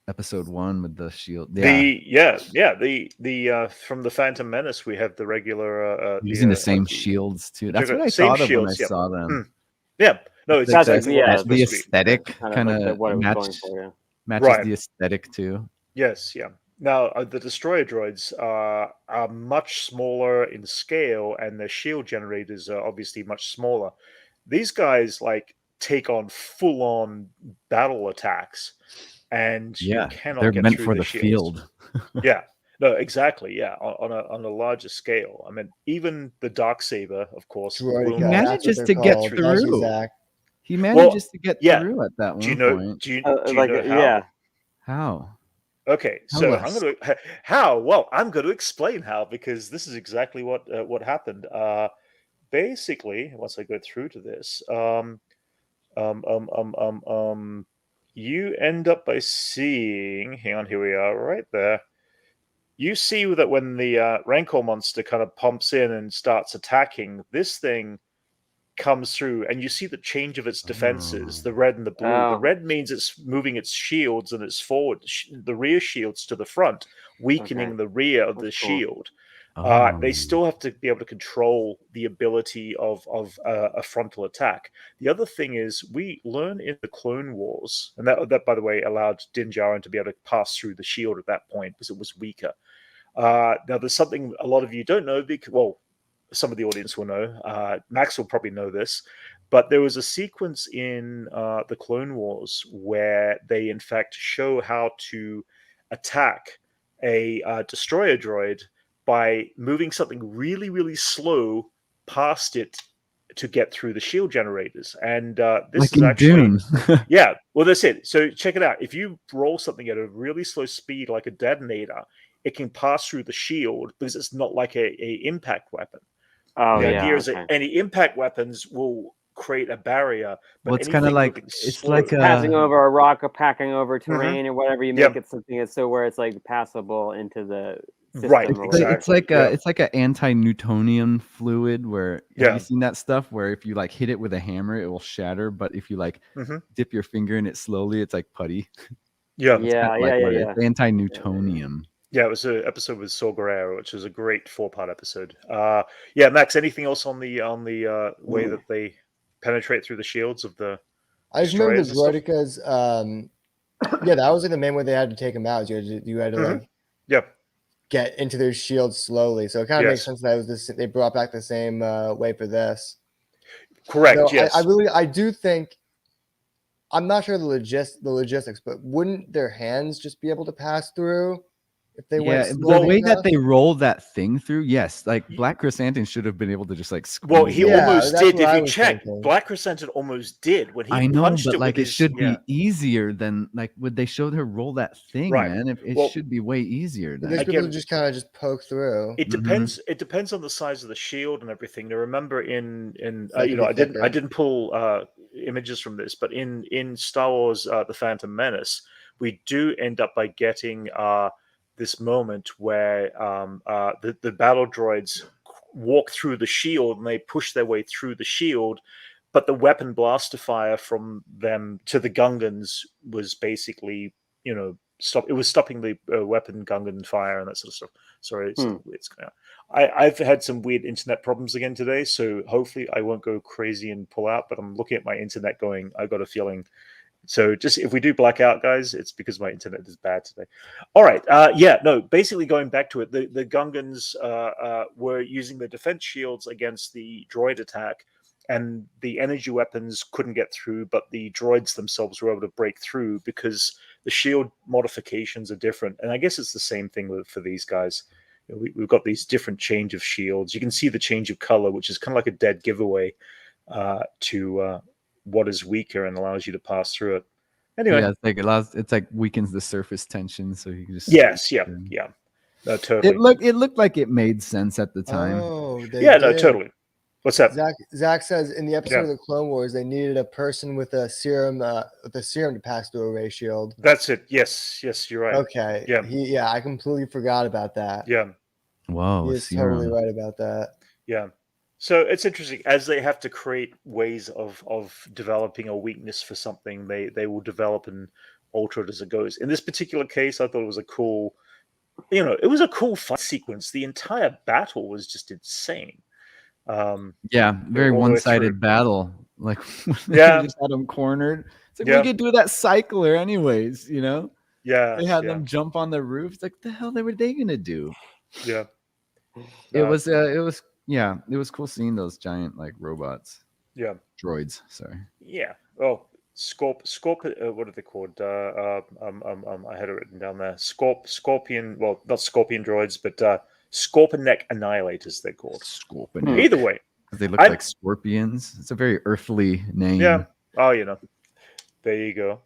episode 1 with the shield. The from the Phantom Menace, we have the regular using the same shields too. That's what I thought of when I saw them. Yeah, no, it's exactly the aesthetic kind of matches the aesthetic too. Yes, yeah. Now the destroyer droids are much smaller in scale, and their shield generators are obviously much smaller. These guys like take on full-on battle attacks, and you cannot they're get meant through for the shields. field. Yeah, no, exactly. Yeah, on a larger scale. I mean, even the Darksaber, of course, he manages to get through. He manages to get through at that one point. Do you know how? Yeah. How? Okay, so I'm going to explain how, because this is exactly what happened. Basically, once I go through to this, you end up by seeing. Hang on, here we are, right there. You see that when the Rancor monster kind of pumps in and starts attacking, this thing comes through, and you see the change of its defenses, the red and the blue. The red means it's moving its shields and its forward, the rear shields to the front, weakening the rear of the shield. They still have to be able to control the ability of a frontal attack. The other thing is, we learn in the Clone Wars, and that by the way allowed Din Djarin to be able to pass through the shield at that point because it was weaker. Now there's something a lot of you don't know, because, well, some of the audience will know. Max will probably know this, but there was a sequence in the Clone Wars where they in fact show how to attack a destroyer droid by moving something really, really slow past it to get through the shield generators. And this is actually Dune. Yeah, well, that's it. So check it out. If you roll something at a really slow speed like a detonator, it can pass through the shield because it's not like a impact weapon. The idea is that any impact weapons will create a barrier. But it's kind of like it's like passing over a rock or packing over terrain or whatever. You make it something that's so where it's like passable into the system. Right. Exactly. It's like an anti-Newtonian fluid where have you seen that stuff where if you like hit it with a hammer, it will shatter, but if you like dip your finger in it slowly, it's like putty. Yeah. It's anti-Newtonian. Yeah, it was an episode with Saw Gerrera, which was a great 4-part episode. Max, anything else on the way that they penetrate through the shields of the? I just remember the droidicas. That was like the main way they had to take them out. You had to get into their shields slowly. So it kind of makes sense that it was they brought back the same way for this. Correct. So yes. I do think. I'm not sure the logistics, but wouldn't their hands just be able to pass through? If they the way that they roll that thing through, like Black Chrysanthemum should have been able to just like squeeze. Well, he almost did. If you check, Black Chrysanthemum almost did when he punched it. Like it should be easier than like would they show her roll that thing, man? It should be way easier. They're able to just kind of just poke through. It depends. It depends on the size of the shield and everything. Now remember, I didn't pull images from this, but in Star Wars: The Phantom Menace, we do end up by getting this moment where the battle droids walk through the shield and they push their way through the shield, but the weapon blaster fire from them to the Gungans was basically, it was stopping the weapon Gungan fire and that sort of stuff. Sorry, I've had some weird internet problems again today, so hopefully I won't go crazy and pull out, but I'm looking at my internet going, I got a feeling. So just if we do black out, guys, it's because my internet is bad today. All right. Basically going back to it, the Gungans were using the defense shields against the droid attack, and the energy weapons couldn't get through, but the droids themselves were able to break through because the shield modifications are different. And I guess it's the same thing for these guys. We've got these different change of shields. You can see the change of color, which is kind of like a dead giveaway to what is weaker and allows you to pass through it. Anyway, it's like weakens the surface tension, so you can just no, totally. It looked like it made sense at the time. No, totally. What's that? Zach says in the episode of the Clone Wars, they needed a person with a serum to pass through a ray shield. That's it. Yes, you're right. Okay. Yeah. I completely forgot about that. Yeah. Whoa. He is totally right about that. Yeah. So it's interesting as they have to create ways of developing a weakness for something. They will develop and alter it as it goes. In this particular case, I thought it was a cool. It was a cool fight sequence. The entire battle was just insane. Very one-sided battle. Like, they just had them cornered. It's like we could do that cycler anyways, Yeah, they had them jump on the roof. It's like, the hell were they gonna do? Yeah, it was cool seeing those giant like robots. Yeah, droids. Sorry. Yeah. Oh, What are they called? I had it written down there. Scorpion. Well, not scorpion droids, but Scorpion-neck annihilators. They're called. Scorpion. Either way, because they look like scorpions. It's a very earthly name. Yeah. Oh, there you go.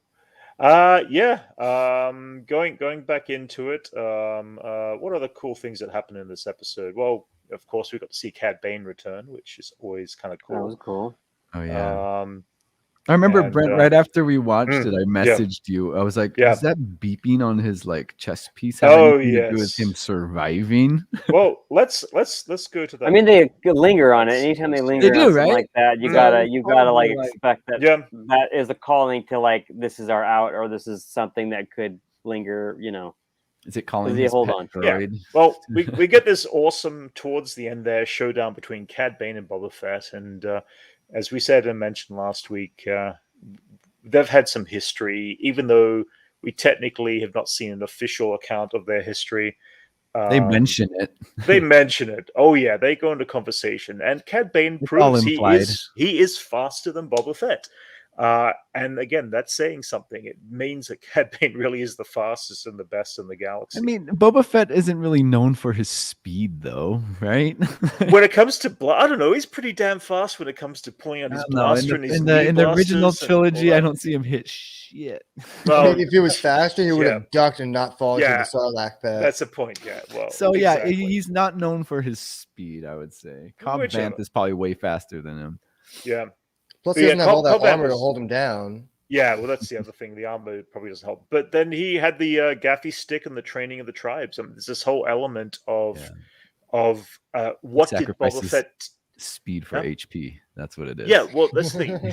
Going back into it. What are the cool things that happened in this episode? Well, of course, we got to see Cad Bane return, which is always kind of cool. That was cool. Oh yeah. I remember Brent right after we watched it. I messaged you. I was like, "Is that beeping on his like chest piece have anything to do with him surviving?" Well, let's go to that. I mean, they linger on it. Anytime they linger, they do, on right? like that, you gotta like expect that. That is a calling to like this is our out, or this is something that could linger. Is it calling his hold pet on? droid? Yeah. Well, we get this awesome towards the end there showdown between Cad Bane and Boba Fett, and as we said and mentioned last week, they've had some history, even though we technically have not seen an official account of their history. They mention it. They mention it. Oh yeah, they go into conversation, and Cad Bane proves he is faster than Boba Fett. And again, that's saying something. It means that Cad Bane really is the fastest and the best in the galaxy. I mean, Boba Fett isn't really known for his speed, though, right? When it comes to I don't know. He's pretty damn fast when it comes to pulling out his blaster and his in the original trilogy. I don't see him hit shit. Well, if he was faster, he would have ducked and not fallen to the Sarlacc pit. That's the point. Yeah. Well. So he's not known for his speed. I would say Cobb Vanth is probably way faster than him. Yeah. Plus, he doesn't have all that armor to hold him down. Yeah, well, that's the other thing. The armor probably doesn't help. But then he had the gaffy stick and the training of the tribes. I mean, there's this whole element of what did Boba Fett speed for HP? That's what it is. Yeah, well, that's the thing.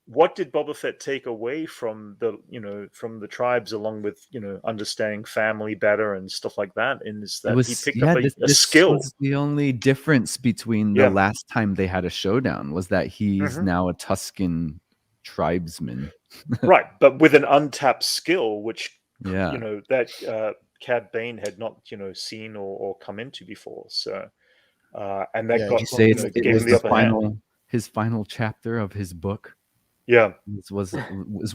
What did Boba Fett take away from the tribes, along with understanding family better and stuff like that? Is that he picked up a skill? Was the only difference between the last time they had a showdown was that he's now a Tusken tribesman, right? But with an untapped skill, which that Cad Bane had not seen or come into before. So, and that got it was his final chapter of his book. Yeah, was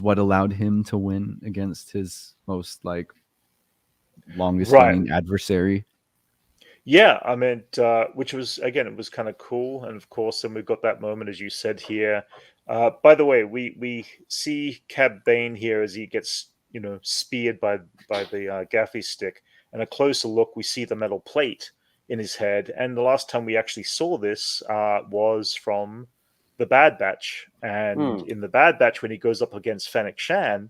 what allowed him to win against his most longest running adversary. Yeah, I mean, which was it was kind of cool, and of course, then we've got that moment, as you said here. By the way, we see Cad Bane here as he gets speared by the gaffy stick, and a closer look, we see the metal plate in his head. And the last time we actually saw this was from the Bad Batch, and in the Bad Batch, when he goes up against Fennec Shan,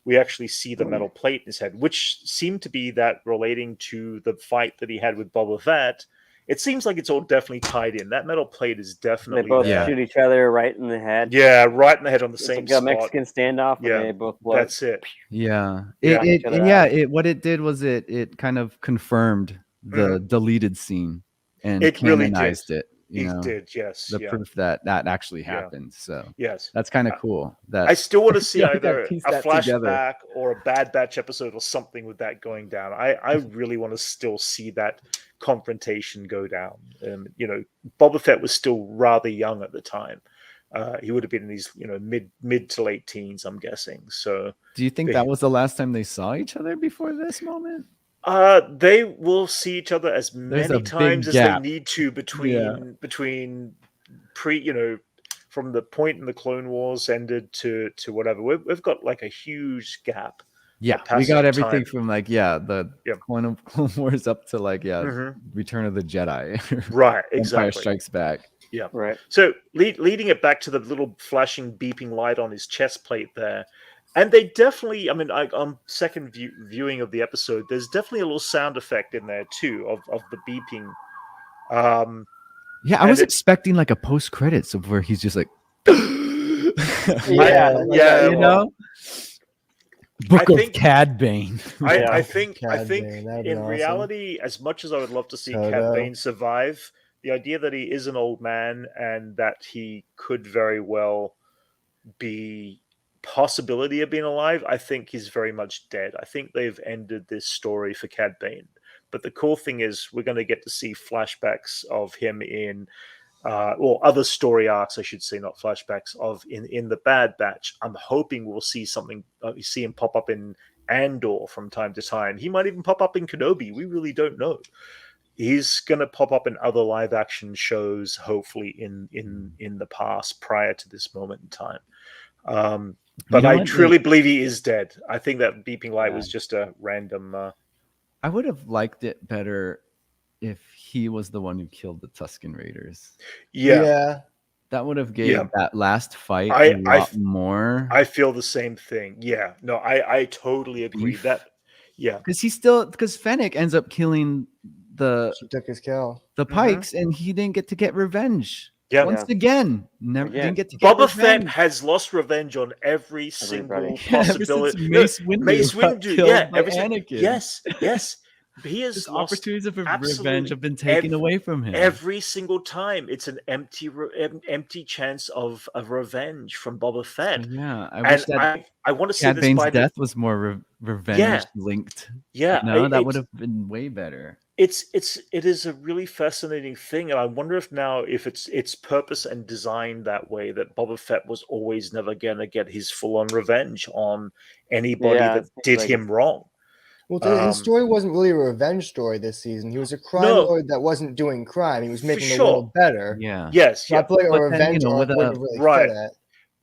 we actually see the metal plate in his head, which seemed to be that relating to the fight that he had with Boba Fett. It seems like it's all definitely tied in. That metal plate is definitely. They both shoot each other right in the head. Yeah, right in the head on the same spot. A Mexican standoff. Yeah, they both blow. That's it. Yeah, what it did was it kind of confirmed the deleted scene and it canonized it. It did, yes. The proof that actually happened. So yes, that's kind of cool. I still want to see either a flashback or a Bad Batch episode or something with that going down. I really want to still see that confrontation go down. Boba Fett was still rather young at the time. He would have been in his mid to late teens, I'm guessing. So, do you think that was the last time they saw each other before this moment? They will see each other as many times as they need to between from the point in the Clone Wars ended to whatever. We've got like a huge gap. Yeah, we got everything from the Clone Wars up to Return of the Jedi. Right, exactly. Empire Strikes Back. Yeah. Right. So leading it back to the little flashing, beeping light on his chest plate there. And they definitely, I mean, on second viewing of the episode, there's definitely a little sound effect in there too of the beeping. Yeah, I was expecting like a post credits of where he's just like, yeah, you know, Book of Cad Bane. I think Bane, in awesome. reality, as much as I would love to see Cad Bane survive, the idea that he is an old man and that he could very well be possibility of being alive, I think he's very much dead. I think they've ended this story for Cad Bane. But the cool thing is we're going to get to see flashbacks of him in or other story arcs, I should say, not flashbacks of in the Bad Batch. I'm hoping we'll see something, see him pop up in Andor from time to time. He might even pop up in Kenobi. We really don't know. He's going to pop up in other live action shows, hopefully in the past prior to this moment in time. But I truly believe he is dead. I think that beeping light was just a random. I would have liked it better if he was the one who killed the Tusken Raiders. Yeah. That would have gave that last fight a lot more. I feel the same thing. Yeah. No, I totally agree. Because Fennec ends up killing she took his kill. The Pikes, and he didn't get to get revenge. Yeah. Once again, didn't get to get Boba revenge. Fett has lost revenge on every single possibility. Mace Windu Anakin. Yes. He has lost opportunities of revenge have been taken away from him every single time. It's an empty chance of revenge from Boba Fett. So, yeah, I wish that I want to see Cad this Bane's death was more revenge linked. Yeah, that would have been way better. It is a really fascinating thing, and I wonder if it's purpose and designed that way, that Boba Fett was always never gonna get his full on revenge on anybody that did him wrong. Well, his story wasn't really a revenge story this season. He was a crime lord that wasn't doing crime. He was making the world better. Yeah. Yes. So I feel like a revenge wouldn't really fit it.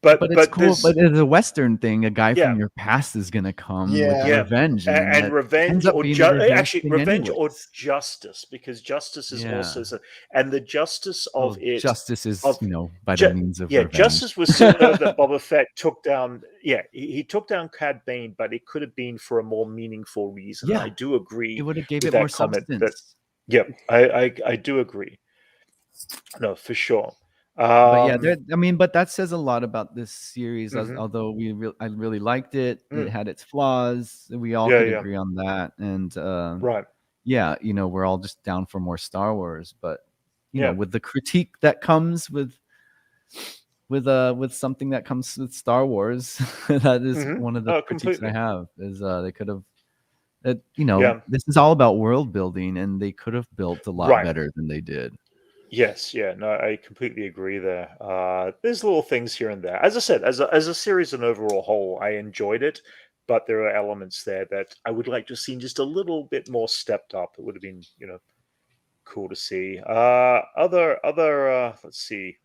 But it's cool. But it's a Western thing. A guy from your past is gonna come with revenge, and revenge or revenge or justice, because justice is also and the justice of it. Justice is by the means of revenge. Justice was similar that Boba Fett took down. Yeah, he took down Cad Bane, but it could have been for a more meaningful reason. I do agree. It would have gave it more substance. I do agree. No, for sure. But but that says a lot about this series. Although I really liked it, it had its flaws. We all could agree on that. And we're all just down for more Star Wars. But you know, with the critique that comes with something that comes with Star Wars, that is one of the critiques I have. Is they could have, this is all about world building, and they could have built a lot better than they did. Yes, no, I completely agree there. There's little things here and there. As I said, as a series and overall whole, I enjoyed it, but there are elements there that I would like to have seen just a little bit more stepped up. It would have been, cool to see. Let's see.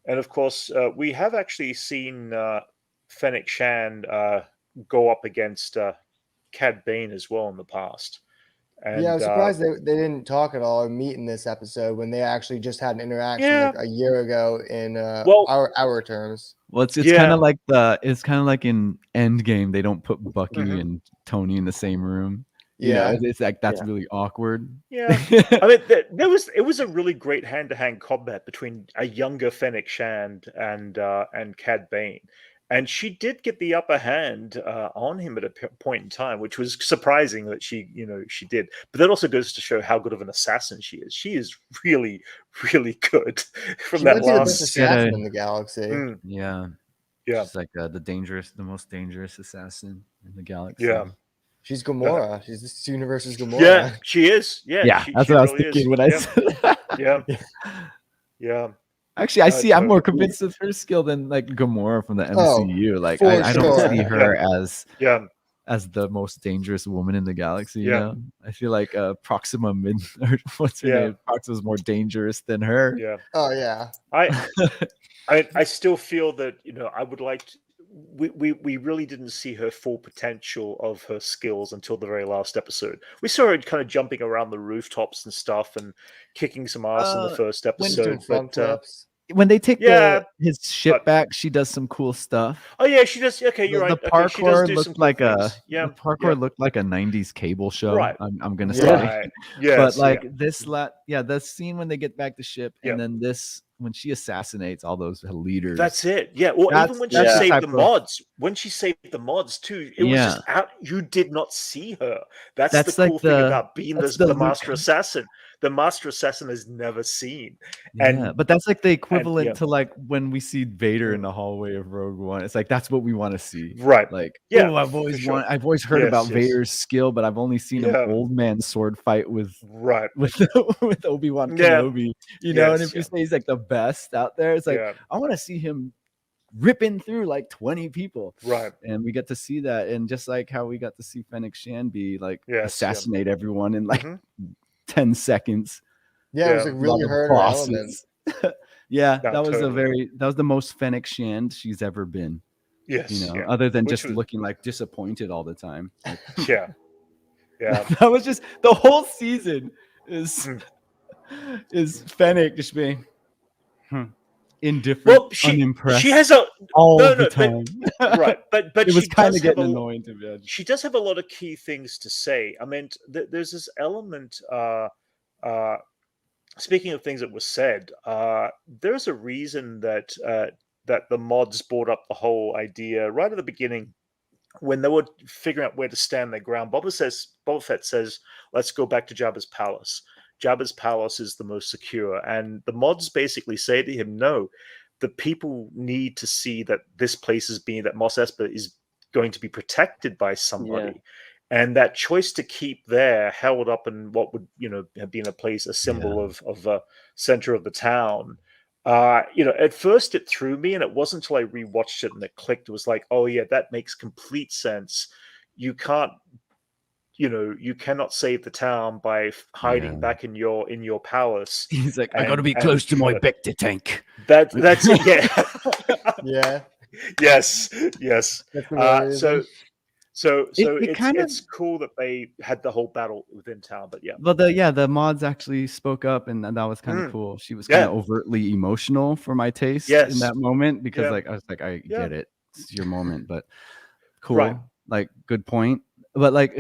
And of course, we have actually seen Fennec Shand go up against Cad Bane as well in the past. And, I was surprised they didn't talk at all or meet in this episode when they actually just had an interaction like a year ago in our terms. Well, it's kind of like in Endgame, they don't put Bucky and Tony in the same room. It's like that's really awkward. Yeah, I mean, it was a really great hand-to-hand combat between a younger Fennec Shand and Cad Bane. And she did get the upper hand on him at a point in time, which was surprising that she did. But that also goes to show how good of an assassin she is. She is really, really good. From that last assassin in the galaxy. Yeah. She's like the most dangerous assassin in the galaxy. Yeah. She's Gamora. She's this universe's Gamora. Yeah, she is. Yeah, that's what I was thinking when I said that. Yeah. Actually, I'm more convinced of her skill than like Gamora from the MCU. I don't see her as the most dangerous woman in the galaxy. You know? I feel like Proxima what's her name? Proxima's more dangerous than her. Yeah. Oh yeah. I still feel that I would like we really didn't see her full potential of her skills until the very last episode. We saw her kind of jumping around the rooftops and stuff and kicking some ass in the first episode. But when they take his ship back, she does some cool stuff. Oh yeah, she does. Okay, you're right. The parkour she does do looked some cool like things. the parkour looked like a '90s cable show. Right. I'm gonna Yeah. say. Right. Yes, but like the scene when they get back to ship, and then this when she assassinates all those leaders. That's it. Yeah. Well, even when she saved the mods, when she saved the mods too, it was just out. You did not see her. That's the cool thing about being the master assassin. The master assassin is never seen. But that's like the equivalent to like when we see Vader in the hallway of Rogue One. It's like that's what we want to see. Right. Like, I've always heard about Vader's skill, but I've only seen an old man sword fight with Obi-Wan Kenobi. You know, and if you say he's like the best out there, it's like I want to see him ripping through like 20 people. Right. And we get to see that. And just like how we got to see Fennec Shand be like assassinate everyone in like 10 seconds. Yeah, it was like really her element. That was the most Fennec Shand she's ever been. Yes. You know, other than just looking like disappointed all the time. Like, yeah. That was just the whole season is Fennec just being indifferent, unimpressed. She has the time. But it was kind of getting annoying to me. She does have a lot of key things to say. I mean, there's this element. Speaking of things that were said, there's a reason that the mods brought up the whole idea right at the beginning when they were figuring out where to stand their ground. Boba Fett says, "Let's go back to Jabba's palace. Jabba's palace is the most secure." And the mods basically say to him, "No, the people need to see that this place is that Mos Espa is going to be protected by somebody." Yeah. And that choice to keep there held up in what would, have been a symbol of a center of the town. At first it threw me, and it wasn't until I rewatched it and it clicked. It was like, oh yeah, that makes complete sense. You can't, you cannot save the town by hiding back in your palace. He's like, I got to be close to my Bacta tank. That's it. Yeah. Yeah. Yes. So it's cool that they had the whole battle within town, but the mods actually spoke up, and that was kind of cool. She was kind of overtly emotional for my taste in that moment because I was like, I get it, it's your moment, but cool, like good point. But like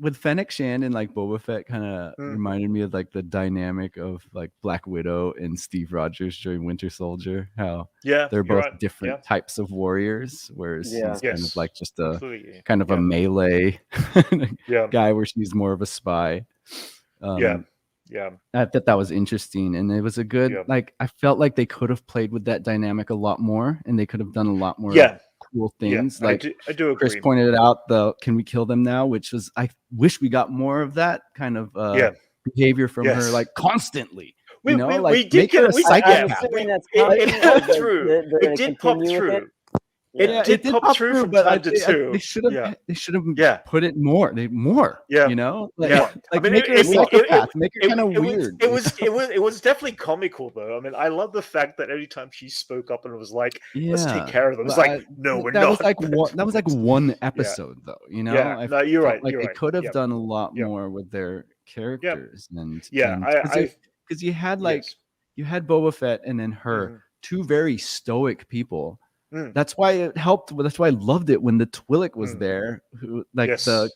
with Fennec Shand and like Boba Fett kind of reminded me of like the dynamic of like Black Widow and Steve Rogers during Winter Soldier. How they're both different types of warriors, whereas he's kind of like just a kind of a melee guy, where she's more of a spy. I thought that was interesting, and it was a good like I felt like they could have played with that dynamic a lot more, and they could have done a lot more cool things. Like I do agree. Chris pointed out the "Can we kill them now?" which was I wish we got more of that kind of behavior from her, like constantly. We did get a psychopath. It popped through. It did pop through. It did pop through from time to two. They should have put it more. Make her a psychopath. Make her kind of weird. It was definitely comical though. I mean, I love the fact that every time she spoke up and it was like, "Let's take care of them." It's like, no, we're not. That was like one episode though. No, you're right. Like they could have done a lot more with their characters, because you had you had Boba Fett and then her, two very stoic people. That's why it helped. That's why I loved it when the Twi'lek was there. Who the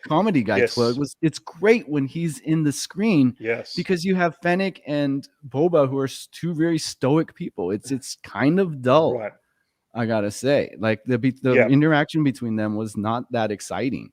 comedy guy Twi'lek it's great when he's in the screen. Yes, because you have Fennec and Boba, who are two very stoic people. It's kind of dull. Right. I gotta say, like the interaction between them was not that exciting.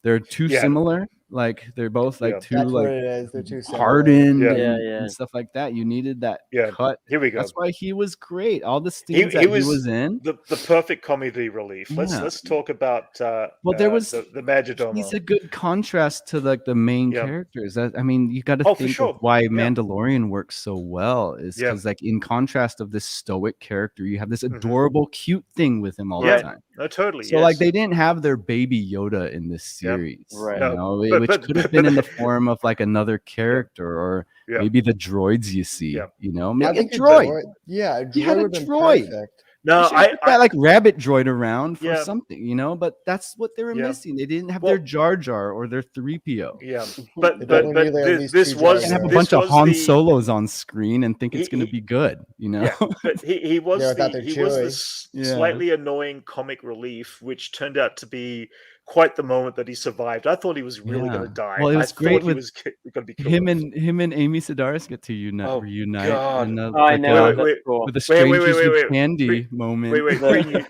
They're too similar. Like they're both like two They're too hardened and stuff like that. You needed that cut. Here we go. That's why he was great. All the scenes he was in, the perfect comedy relief. Let's talk about there was the Majordomo. He's a good contrast to like the main characters. I mean, you got to think of why Mandalorian works so well is because like in contrast of this stoic character, you have this adorable, cute thing with him all the time. No, totally. So like they didn't have their baby Yoda in this series, right? You know, which could have been in the form of like another character or maybe the droids you see. You know, make a droid. A droid would have been droid. Perfect. No, I like rabbit droid around for something, you know. But that's what they were missing. They didn't have their Jar Jar or their 3PO. Yeah, but this was have a bunch of Han Solos on screen and think it's going to be good, you know. Yeah, but he was this slightly annoying comic relief, which turned out to be quite the moment that he survived. I thought he was really going to die. Well, it was great. He was going to be him and Amy Sedaris get to reunite. God. I know. With the strangers with candy moment.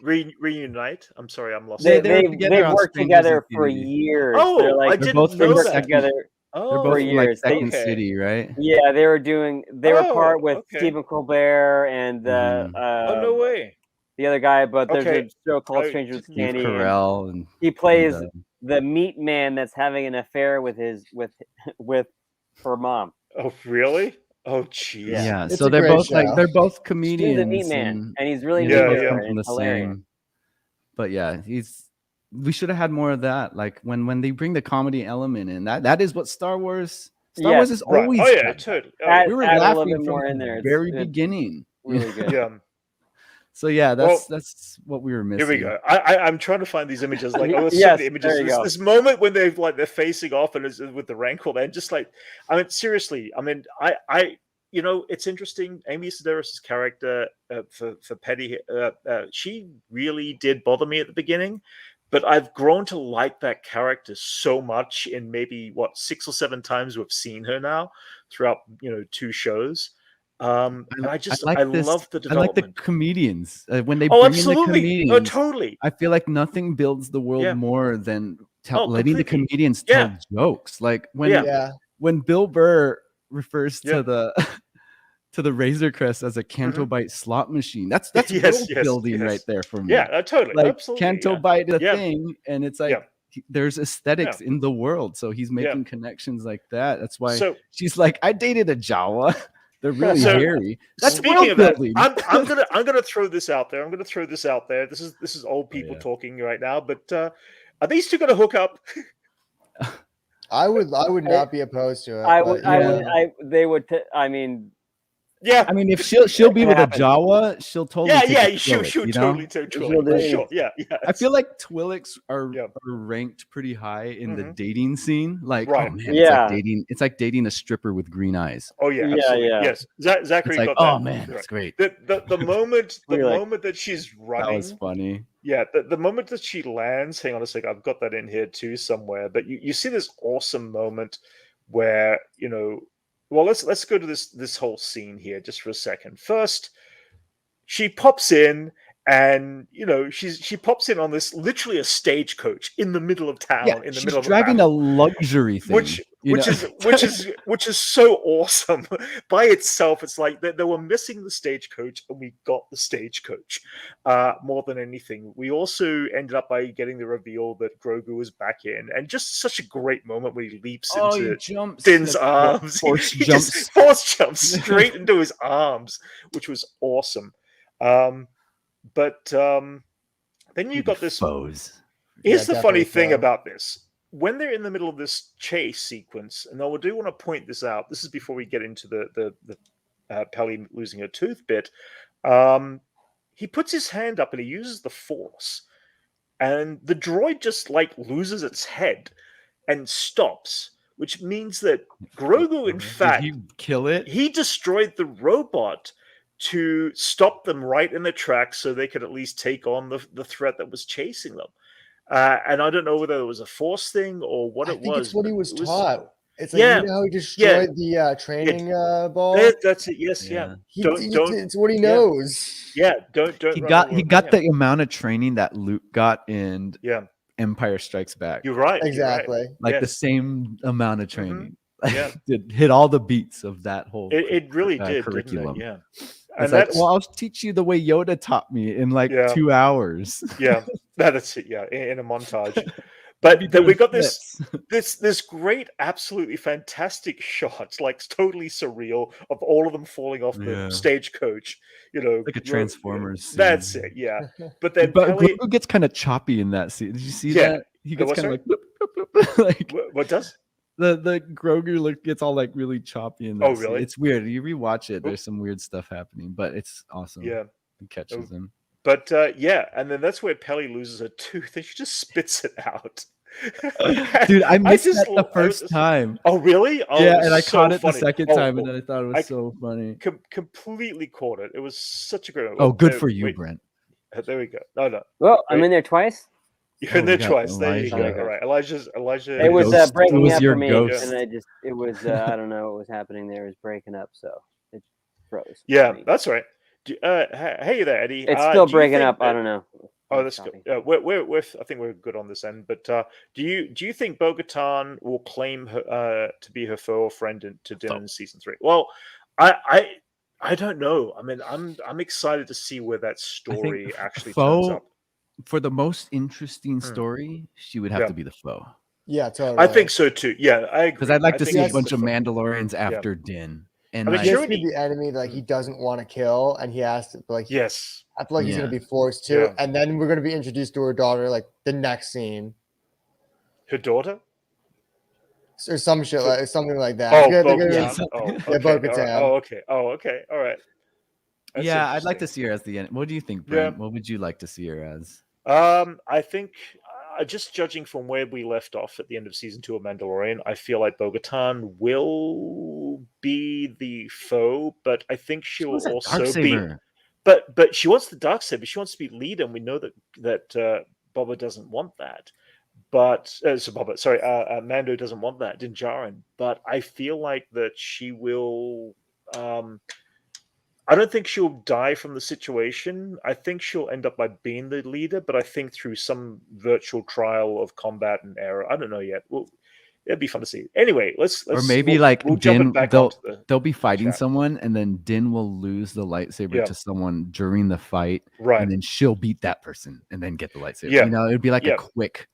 Reunite. I'm sorry, I'm lost. They've worked together for years. Oh, I didn't know that. Together. They're both like Second City, right? Yeah, they were part with Stephen Colbert and no way. The other guy, but there's a show called Strangers with Candy. Carell, and he plays the meat man that's having an affair with her mom. Oh, really? Oh, jeez. Yeah. So they're both they're both comedians. He's a meat man, and he's really from the same. But yeah, we should have had more of that. Like when they bring the comedy element in, that is what Star Wars is always. Oh yeah, totally. We were laughing more in there. Very beginning. Really good. Yeah. So yeah, that's what we were missing. Here we go. I'm trying to find these images. Like, the images. This moment when they're facing off and with the rancor, and just like, I mean, seriously, I mean, I you know, it's interesting. Amy Sedaris' character for Petty, she really did bother me at the beginning, but I've grown to like that character so much in maybe 6 or 7 times we've seen her now throughout 2 shows. And I love the development. I like the comedians when they bring in the comedians. Oh, totally. I feel like nothing builds the world more than letting the comedians tell jokes. Like when Bill Burr refers to the Razor Crest as a Canto Bite slot machine. That's world building right there for me. Yeah, totally. Like absolutely, Canto Bite is a thing, and it's like there's aesthetics in the world, so he's making connections like that. That's why she's like, I dated a Jawa. They're really hairy. That's speaking of that, I'm gonna throw this out there. This is old people talking right now, but are these two gonna hook up? I would not be opposed to it. They would. I mean, yeah. I mean, if she'll be with a Jawa, she'll totally. She'll totally. Sure. Yeah. I feel like Twi'leks are ranked pretty high in the dating scene. Like, oh man, it's like dating a stripper with green eyes. Oh yeah, absolutely. Yes. Zachary got that. Oh man, that's great. The moment that she's running, that was funny. Yeah, the moment that she lands, hang on a sec, I've got that in here too somewhere. But you see this awesome moment where well, let's go to this whole scene here just for a second. First, she pops in, and she pops in on this literally a stagecoach in the middle of town. In the middle of driving a luxury thing, which is so awesome by itself. It's like they were missing the stagecoach, and we got the stagecoach more than anything. We also ended up by getting the reveal that Grogu was back in, and just such a great moment when he leaps into Din's arms. Force jumps straight into his arms, which was awesome. But then you got this. Here's the funny thing about this. When they're in the middle of this chase sequence, and I do want to point this out. This is before we get into the Peli losing her tooth bit. He puts his hand up and he uses the Force, and the droid just loses its head and stops, which means that Grogu, in fact, did he kill it? He destroyed the robot to stop them right in their tracks so they could at least take on the threat that was chasing them. And I don't know whether it was a Force thing or what it was. I think it's what he was taught. It's like, how he destroyed the training ball? That's it, yes, yeah. It's what he knows. Yeah, don't He got the amount of training that Luke got in Empire Strikes Back. You're right. Exactly. Like the same amount of training. It hit all the beats of that whole it really did curriculum. Didn't it? Yeah. And that's I'll teach you the way Yoda taught me in 2 hours. That's it. Yeah, in a montage. But then we got this great, absolutely fantastic shot, totally surreal, of all of them falling off the stagecoach. Like a Transformers scene. That's it. Yeah. But then Grogu gets kind of choppy in that scene. Did you see that? He gets kind of bloop, bloop, bloop, what does? The Grogu gets all really choppy in that. Really? It's weird. You rewatch it, there's some weird stuff happening, but it's awesome. Yeah. It catches him. But yeah, and then that's where Pelly loses her tooth, and she just spits it out. Dude, I missed that the first time. Oh, really? Oh, yeah, and I so caught it funny. the second time, and then I thought it was so funny. Completely caught it. It was such a great. Oh, good for you, Brent. There we go. No. Well, I'm in there twice. You're in there twice. There you go. All right, Elijah. It was breaking up for me, ghost. and it was I don't know what was happening there. It was breaking up, so it froze. Yeah, that's right. Hey there, Eddie. It's still breaking up. I don't know. Oh, that's good. We're I think we're good on this end. But do you think Bo-Katan will claim her to be her foe or friend to Din in season 3? Well, I don't know. I mean, I'm excited to see where that story actually turns up. For the most interesting story, she would have to be the foe. Yeah, totally. I think so too. Yeah, I agree. Because I'd like to see a bunch of Mandalorians after Din. And I mean, he has to be the enemy that he doesn't want to kill, and he has to yes. I feel like he's going to be forced to, and then we're going to be introduced to her daughter, like the next scene. Her daughter, or some shit, like something like that. Bo-Katan. Oh, okay. All right. That's I'd like to see her as the enemy. What do you think, Brent? What would you like to see her as? I think, just judging from where we left off at the end of season 2 of Mandalorian, I feel like Bo-Katan will be the foe, but I think she'll also be. But she wants the Darksaber. She wants to be leader, and we know that Boba doesn't want that. But Mando doesn't want that. Din Djarin. But I feel like that she will. I don't think she'll die from the situation. I think she'll end up by being the leader, but I think through some virtual trial of combat and error. I don't know yet. Well, it'd be fun to see. Anyway, let's or maybe we'll Din, they'll be fighting someone, and then Din will lose the lightsaber to someone during the fight, right? And then she'll beat that person and then get the lightsaber. Yeah. It'd be like a quick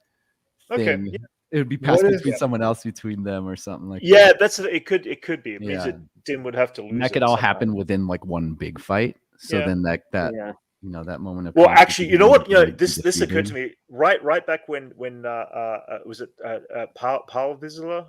thing. Okay. Yeah. It would be passed between someone else between them or something like that. Yeah, it could be. It means that Din would have to lose. And that could all happen within like one big fight. So then that that moment of actually, you know what? This occurred to me right back when was it Paul Vizsla?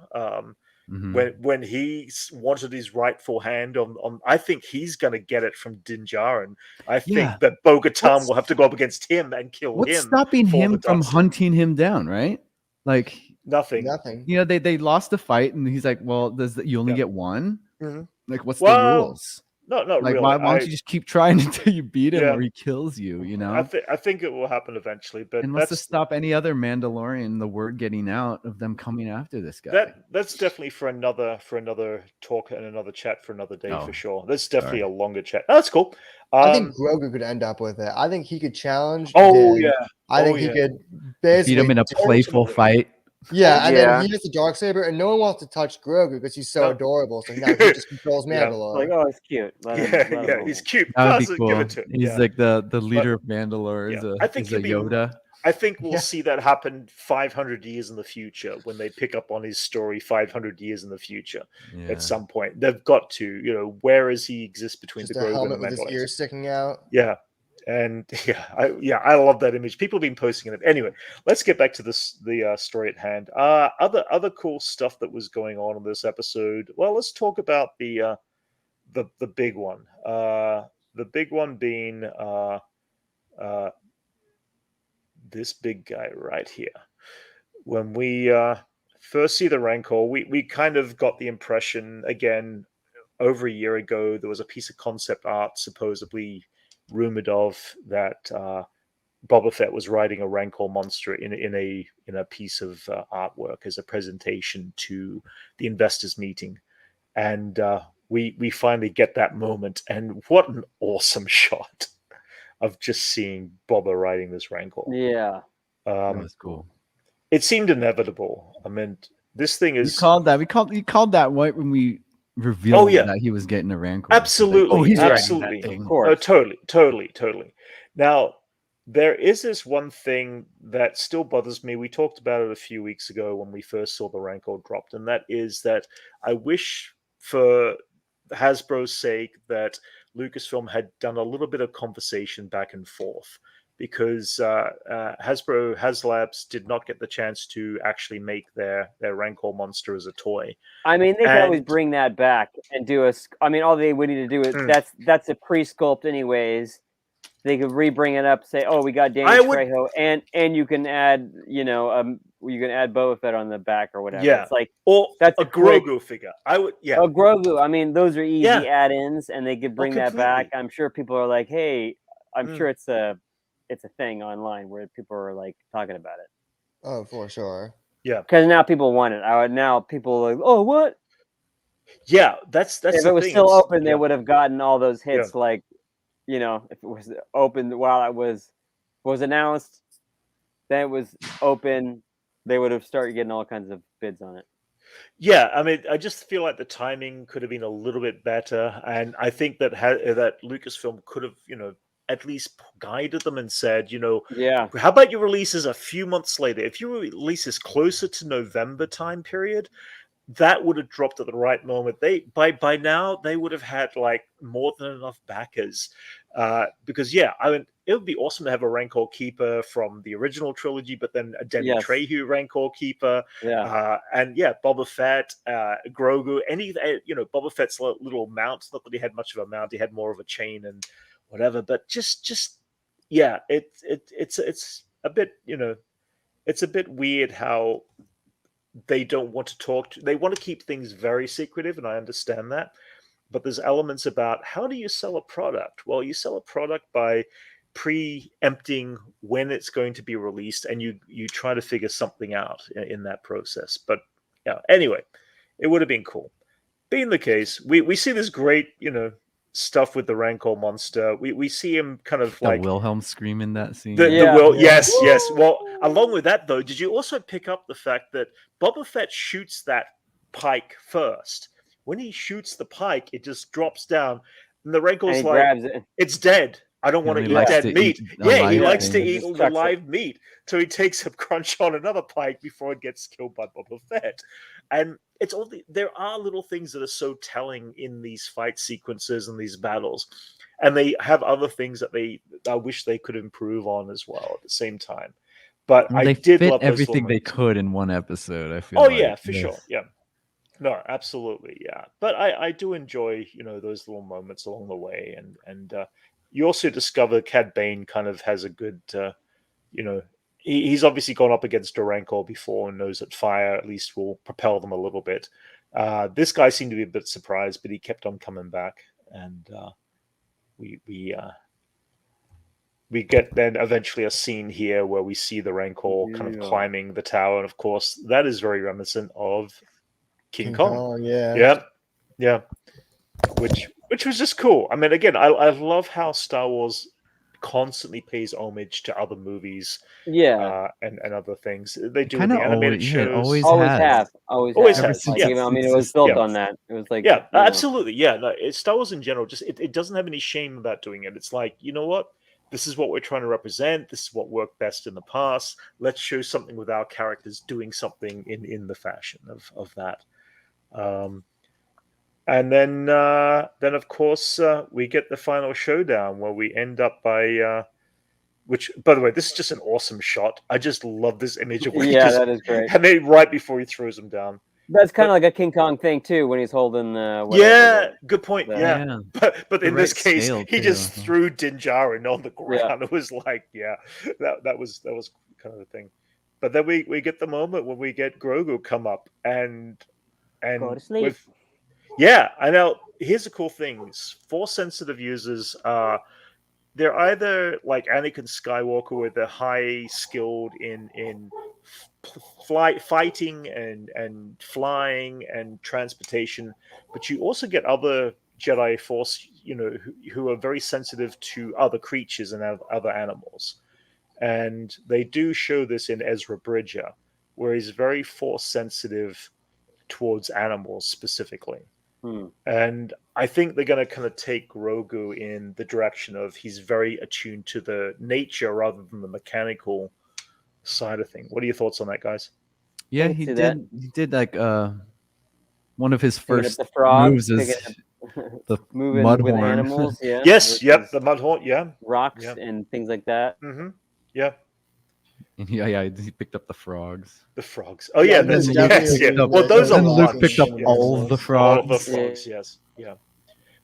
When he wanted his rightful hand on I think he's going to get it from Din Djarin. I think that Bo-Katan will have to go up against him and kill him. What's stopping him from hunting him down, right? Like nothing. They lost the fight, and he's like, "Well, you only get one? Mm-hmm. Like, what's the rules?" No, like, really. Why don't you just keep trying until you beat him or he kills you? I think it will happen eventually, but that's to stop any other Mandalorian, the word getting out of them coming after this guy. That's definitely for another talk and another chat for another day for sure. That's definitely a longer chat. Oh, that's cool. I think Grogu could end up with it. I think he could challenge. I think he could basically beat him in a playful fight. Yeah, and then he has the Darksaber, and no one wants to touch Grogu because he's so adorable. So now he just controls Mandalore. Like, oh, it's cute. He's cute. That would be cool. He's like the leader of Mandalore. I think he's a Yoda. I think we'll see that happen 500 years in the future when they pick up on his story 500 years in the future. At some point, they've got to, where is he exist between just the Grogu helmet and the with his ears sticking out. Yeah. And I love that image. People have been posting it. Anyway, let's get back to the story at hand. Other cool stuff that was going on in this episode. Well, let's talk about the big one. The big one being this big guy right here. When we first see the Rancor, we kind of got the impression again over a year ago there was a piece of concept art supposedly rumored of that Boba Fett was riding a Rancor monster in a piece of artwork as a presentation to the investors meeting, and we finally get that moment, and what an awesome shot of just seeing Boba riding this Rancor. Yeah, that was cool. It seemed inevitable. I mean, this thing is. You called that right when we revealed that he was getting a Rancor. Absolutely. He's absolutely. Of course. Totally. Now, there is this one thing that still bothers me. We talked about it a few weeks ago when we first saw the Rancor dropped, and that is that I wish for Hasbro's sake that Lucasfilm had done a little bit of conversation back and forth, because HasLabs did not get the chance to actually make their Rancor monster as a toy. I mean, they could always bring that back and do all they would need to do is that's a pre-sculpt anyways, they could re-bring it up, say, "Oh, we got Danny Trejo, and you can add, you can add Boba Fett on the back or whatever." Yeah, it's like that's a Grogu figure. I would, a Grogu. I mean, those are easy add-ins, and they could bring that back. I'm sure people are like, "Hey," I'm sure it's a thing online where people are like talking about it. Oh, for sure. Yeah, because now people want it. Now people are like, "Oh, what?" Yeah, that's if it was still open, they would have gotten all those hits. Like, if it was open while it was announced, then it was open, they would have started getting all kinds of bids on it. Yeah, I mean, I just feel like the timing could have been a little bit better, and I think that that Lucasfilm could have, at least guided them and said, how about you release this a few months later? If you release this closer to November time period, that would have dropped at the right moment. They by now they would have had like more than enough backers, because I mean, it would be awesome to have a Rancor keeper from the original trilogy, but then a Danny Trejo Rancor keeper, and Boba Fett, Grogu, Boba Fett's little mount. Not that he had much of a mount; he had more of a chain and whatever. But it's a bit it's a bit weird how they don't want to talk they want to keep things very secretive, and I understand that, but there's elements about how do you sell a product. Well, you sell a product by preempting when it's going to be released, and you try to figure something out in that process. But anyway, it would have been cool. Being the case, we see this great stuff with the Rancor monster. We see him kind of like Wilhelm scream in that scene. Yes. Well, along with that though, did you also pick up the fact that Boba Fett shoots that pike first? When he shoots the pike, it just drops down, and the Rancor's like, grabs it. It's dead. I don't want to eat dead meat. He likes to eat live meat. So he takes a crunch on another pike before it gets killed by Boba Fett. And it's all there are little things that are so telling in these fight sequences and these battles. And they have other things that I wish they could improve on as well at the same time. But I did love everything they could in one episode, I feel. Oh, yeah, for sure. Yeah. No, absolutely. Yeah. But I do enjoy, those little moments along the way. And you also discover Cad Bane kind of has a good, he's obviously gone up against a Rancor before and knows that fire at least will propel them a little bit. This guy seemed to be a bit surprised, but he kept on coming back. And we get then eventually a scene here where we see the Rancor kind of climbing the tower. And of course, that is very reminiscent of King Kong. Yeah. Which was just cool. I mean, again, I love how Star Wars constantly pays homage to other movies, and other things. They do in the animated shows. Always have. I mean, it was built on that. It was like absolutely. No, Star Wars in general just it doesn't have any shame about doing it. It's like, you know what? This is what we're trying to represent. This is what worked best in the past. Let's show something with our characters doing something in the fashion of that. And then of course, we get the final showdown where we end up by, which, by the way, this is just an awesome shot. I just love this image of that is great. And then right before he throws him down. That's kind of like a King Kong thing too, when he's holding good point. But in this case, he just threw Din Djarin on the ground. It was like, that was kind of the thing. But then we get the moment when we get Grogu come up and go to sleep. I know. Here's the cool thing: Force sensitive users, they're either like Anakin Skywalker, where they're high skilled in fighting and flying and transportation, but you also get other Jedi Force, who are very sensitive to other creatures and other animals, and they do show this in Ezra Bridger, where he's very Force sensitive towards animals specifically. And I think they're going to kind of take Grogu in the direction of he's very attuned to the nature rather than the mechanical side of things. What are your thoughts on that, guys? Yeah, he did like one of his first moves is the moving mud with horn. animals. Yeah. Yes. Yep. The mud horn. Yeah. Rocks and things like that. Mm-hmm. Yeah. He picked up the frogs. The frogs. Oh yeah, Well, those are Luke picked up all the frogs. All the frogs. Yes. Yeah.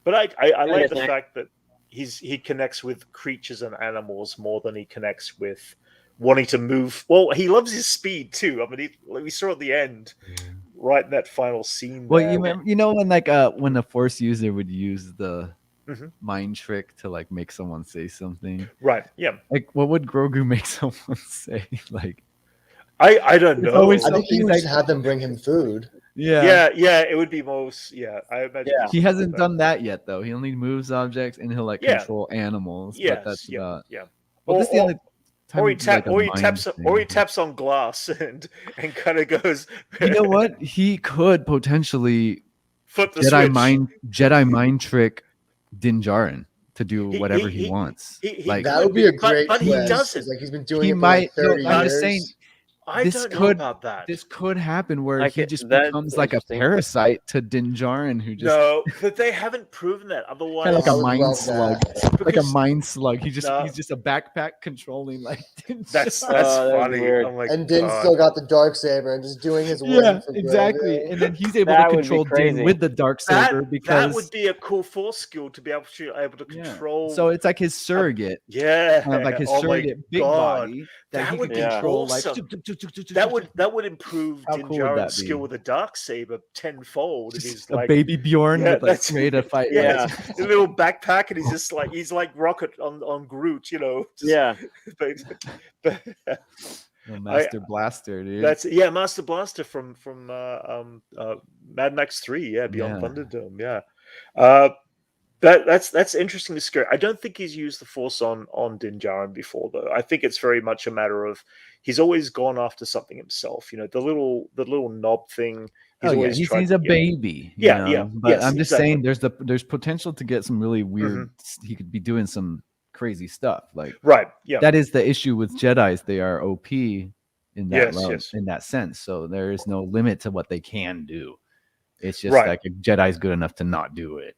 But I like the fact that he connects with creatures and animals more than he connects with wanting to move. Well, he loves his speed too. I mean, we saw at the end, right in that final scene. Well, you know when when a Force user would use the mind trick to like make someone say something, right? Yeah. Like, what would Grogu make someone say? Like, I don't know. I think he would just have them bring him food. Yeah. It would be most. Yeah, I imagine. Yeah. He hasn't done that yet, though. He only moves objects and he'll like control animals. Yes, but that's about. Yeah. Well, this is the only time or he taps on glass and kind of goes. You know what? He could potentially flip the Jedi mind trick Din Djarin to do whatever he wants. Like that would be a great. But he doesn't. Like he's been doing it for like 30 years. I'm just saying. I don't know about that. This could happen where he just becomes like a parasite to Din Djarin, who just but they haven't proven that. Otherwise, kind of like a mind slug, like a mind slug. He's just a backpack controlling like. Din that's funny. And Din's still got the dark saber and just doing his work. Yeah, exactly. And then he's able to control Din with the dark saber because that would be a cool Force skill to be able to control. So it's like his surrogate. Like his surrogate big body that he could control. Like that would improve Din Djarin's skill with a dark saber tenfold. Just a baby Bjorn with like ready to fight. A little backpack, and he's like Rocket on Groot, you know. Master Blaster, dude. That's Master Blaster from Mad Max 3. Beyond Thunderdome. That's interesting to scare. I don't think he's used the Force on Din Djarin before, though. I think it's very much a matter of he's always gone after something himself. You know, the little knob thing. He's a baby. But I'm just saying, there's potential to get some really weird. He could be doing some crazy stuff. Like that is the issue with Jedis. They are OP in that in that sense. So there is no limit to what they can do. It's just like a Jedi's good enough to not do it.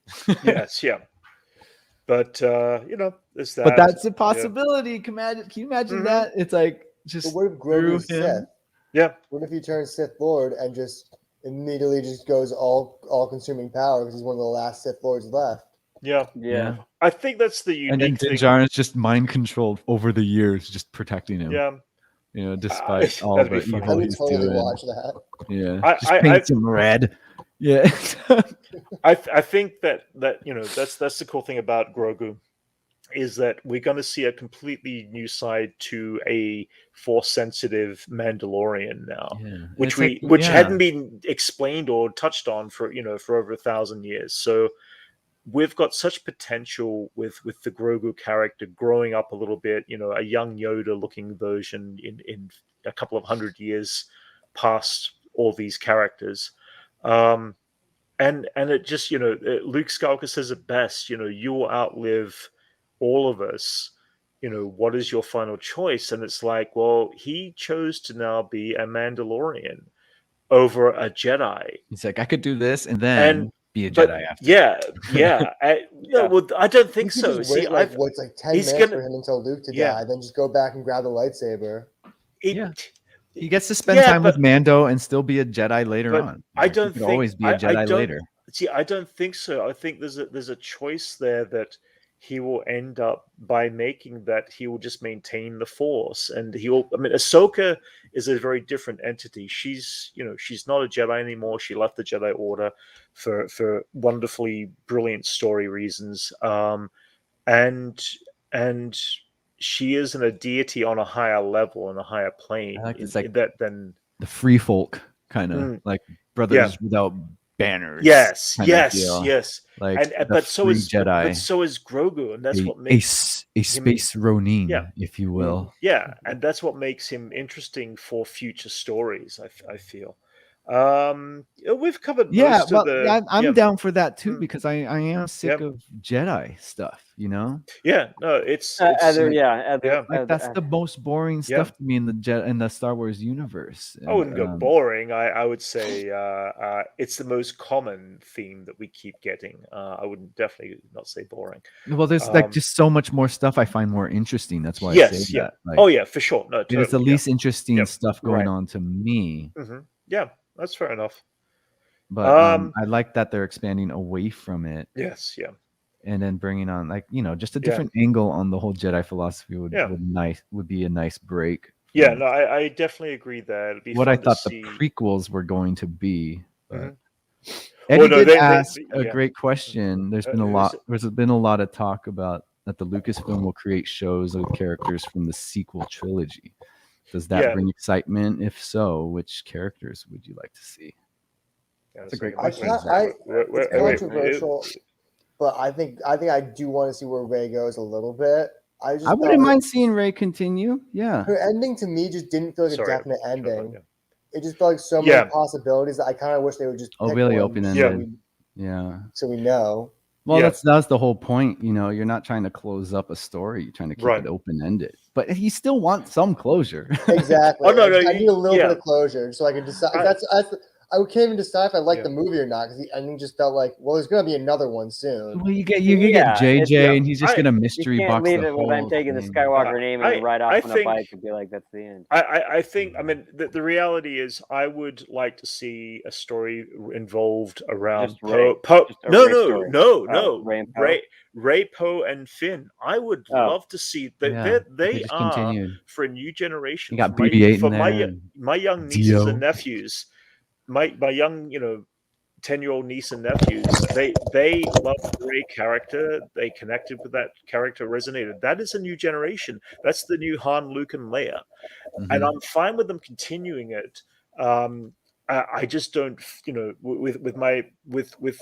But there's that. But that's a possibility. Can you imagine that? It's like just. But what if Grogu's Sith? Yeah. What if he turns Sith Lord and just immediately just goes all consuming power because he's one of the last Sith Lords left? Yeah. I think that's the unique thing. And then Din Djarin's just mind controlled over the years, just protecting him. Yeah. You know, despite all the evil he's doing. Watch that. Yeah. Just paint him red. Yeah. I think that that's the cool thing about Grogu is that we're going to see a completely new side to a Force sensitive Mandalorian now, which hadn't been explained or touched on for over 1,000 years. So we've got such potential with the Grogu character growing up a little bit, a young Yoda looking version in a couple of 100 years past all these characters. And it just, Luke Skywalker says it best, you will outlive all of us. What is your final choice? And it's like, well, he chose to now be a Mandalorian over a Jedi. He's like, I could do this and then be a Jedi after. Well, I don't think so. See, what's like 10 minutes for him until Luke to die, then just go back and grab the lightsaber. He gets to spend time with Mando and still be a Jedi later on. I don't think always be a Jedi later. See, I don't think so. I think there's a choice there that he will end up by making that he will just maintain the Force, and Ahsoka is a very different entity. She's not a Jedi anymore. She left the Jedi Order for wonderfully brilliant story reasons, and she isn't a deity on a higher level, on a higher plane. It's like than the free folk kind of like brothers without banners. Yes. Like, but so is Jedi. But so is Grogu, and that's what makes a space Ronin, if you will. Yeah, and that's what makes him interesting for future stories. I feel. We've covered most of the. I'm down for that too because I am sick of Jedi stuff. Yeah, no, it's that's the most boring stuff to me in the Star Wars universe. I wouldn't go boring. I would say it's the most common theme that we keep getting. I wouldn't definitely not say boring. Well, there's just so much more stuff I find more interesting. That's why I say that. Like, for sure. No, totally, it's the least interesting stuff going on to me. Mm-hmm. Yeah, that's fair enough. But I like that they're expanding away from it. Yes, yeah. and then bringing on like just a different angle on the whole Jedi philosophy would be a nice break. Yeah, no, I definitely agree there. It'd be what fun I thought to the see. prequels were going to be. But Eddie did ask a great question. There's been a lot of talk about that the Lucasfilm will create shows of characters from the sequel trilogy. Does that bring excitement? If so, which characters would you like to see? That's a great question. It's controversial, but I think I do want to see where Rey goes a little bit. I wouldn't mind seeing Rey continue. Yeah, her ending to me just didn't feel like a definite ending. It just felt like so many possibilities that I kind of wish they would just pick really one open-ended. So we know. Well, that's the whole point. You're not trying to close up a story. You're trying to keep it open-ended. But you still want some closure. Exactly. I need a little bit of closure so I can decide. I can't even decide if I like the movie or not because the ending just felt like, well, there's going to be another one soon. Well, you get JJ, and he's just going to mystery box the whole thing. You can't leave it with I'm taking the Skywalker name and ride off on a bike and be like, that's the end. I think, I mean, the reality is I would like to see a story involved around Poe. Rey, Poe, and Finn. I would love to see that they are continued. For a new generation. You got BB-8 for my young nieces and nephews. My young 10-year-old niece and nephews, they love the Rey character. They connected with that character, resonated. That is a new generation. That's the new Han, Luke, and Leia, and I'm fine with them continuing it. I just don't, with